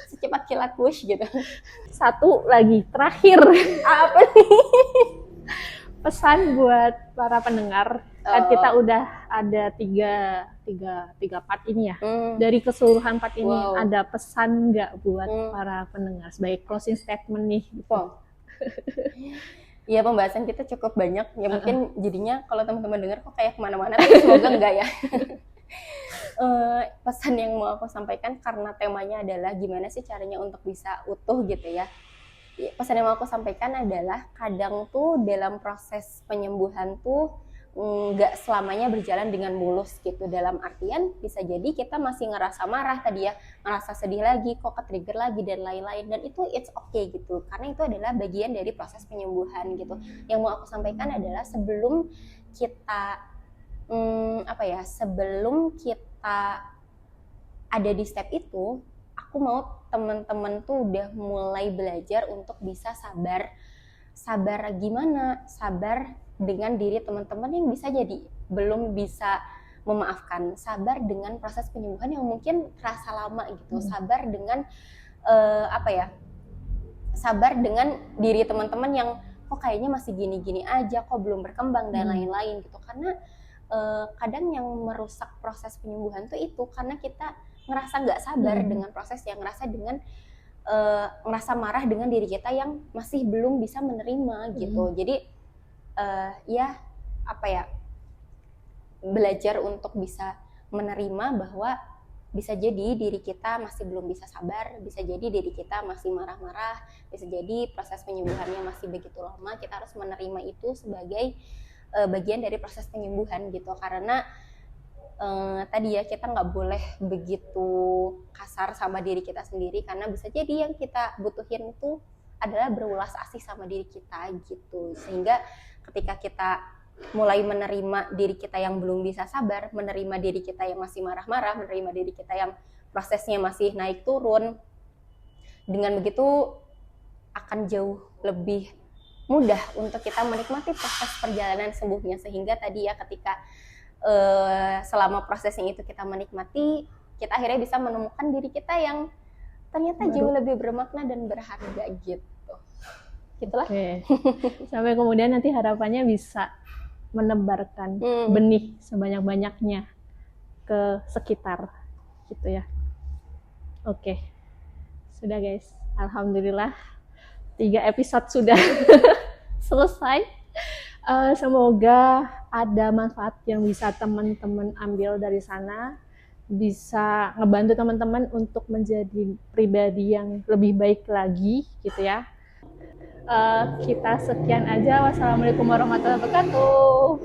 secepat kilat push gitu. Satu lagi terakhir, apa nih? Pesan buat para pendengar. Kan kita udah ada tiga part ini ya. Dari keseluruhan part ini ada pesan nggak buat para pendengar sebagai closing statement nih? Gitu. Iya, pembahasan kita cukup banyak. Ya mungkin jadinya kalau teman-teman dengar kok kayak kemana-mana, tapi semoga enggak ya. Pesan yang mau aku sampaikan karena temanya adalah gimana sih caranya untuk bisa utuh gitu ya. Pesan yang mau aku sampaikan adalah kadang tuh dalam proses penyembuhan tuh nggak selamanya berjalan dengan mulus gitu. Dalam artian bisa jadi kita masih ngerasa marah tadi ya, ngerasa sedih lagi, kok ke-trigger lagi dan lain-lain, dan itu it's okay gitu, karena itu adalah bagian dari proses penyembuhan gitu. Yang mau aku sampaikan adalah sebelum kita sebelum kita ada di step itu, aku mau teman-teman tuh udah mulai belajar untuk bisa sabar gimana? Sabar dengan diri teman-teman yang bisa jadi belum bisa memaafkan, sabar dengan proses penyembuhan yang mungkin terasa lama gitu, sabar dengan sabar dengan diri teman-teman yang kok kayaknya masih gini-gini aja, kok belum berkembang dan lain-lain gitu. Karena kadang yang merusak proses penyembuhan tuh itu karena kita ngerasa nggak sabar dengan proses, yang ngerasa marah dengan diri kita yang masih belum bisa menerima gitu. Jadi belajar untuk bisa menerima bahwa bisa jadi diri kita masih belum bisa sabar, bisa jadi diri kita masih marah-marah, bisa jadi proses penyembuhannya masih begitu lama. Kita harus menerima itu sebagai bagian dari proses penyembuhan gitu. Karena tadi ya, kita nggak boleh begitu kasar sama diri kita sendiri, karena bisa jadi yang kita butuhin itu adalah berulas asih sama diri kita gitu. Sehingga ketika kita mulai menerima diri kita yang belum bisa sabar, menerima diri kita yang masih marah-marah, menerima diri kita yang prosesnya masih naik turun, dengan begitu akan jauh lebih mudah untuk kita menikmati proses perjalanan sembuhnya. Sehingga tadi ya, ketika selama prosesnya itu kita menikmati, kita akhirnya bisa menemukan diri kita yang ternyata jauh lebih bermakna dan berharga gitu. Gitulah. Sampai kemudian nanti harapannya bisa menebarkan benih sebanyak-banyaknya ke sekitar gitu ya. Sudah guys, alhamdulillah 3 episode sudah selesai. Semoga ada manfaat yang bisa teman-teman ambil dari sana, bisa ngebantu teman-teman untuk menjadi pribadi yang lebih baik lagi gitu ya. Kita sekian aja. Wassalamualaikum warahmatullahi wabarakatuh.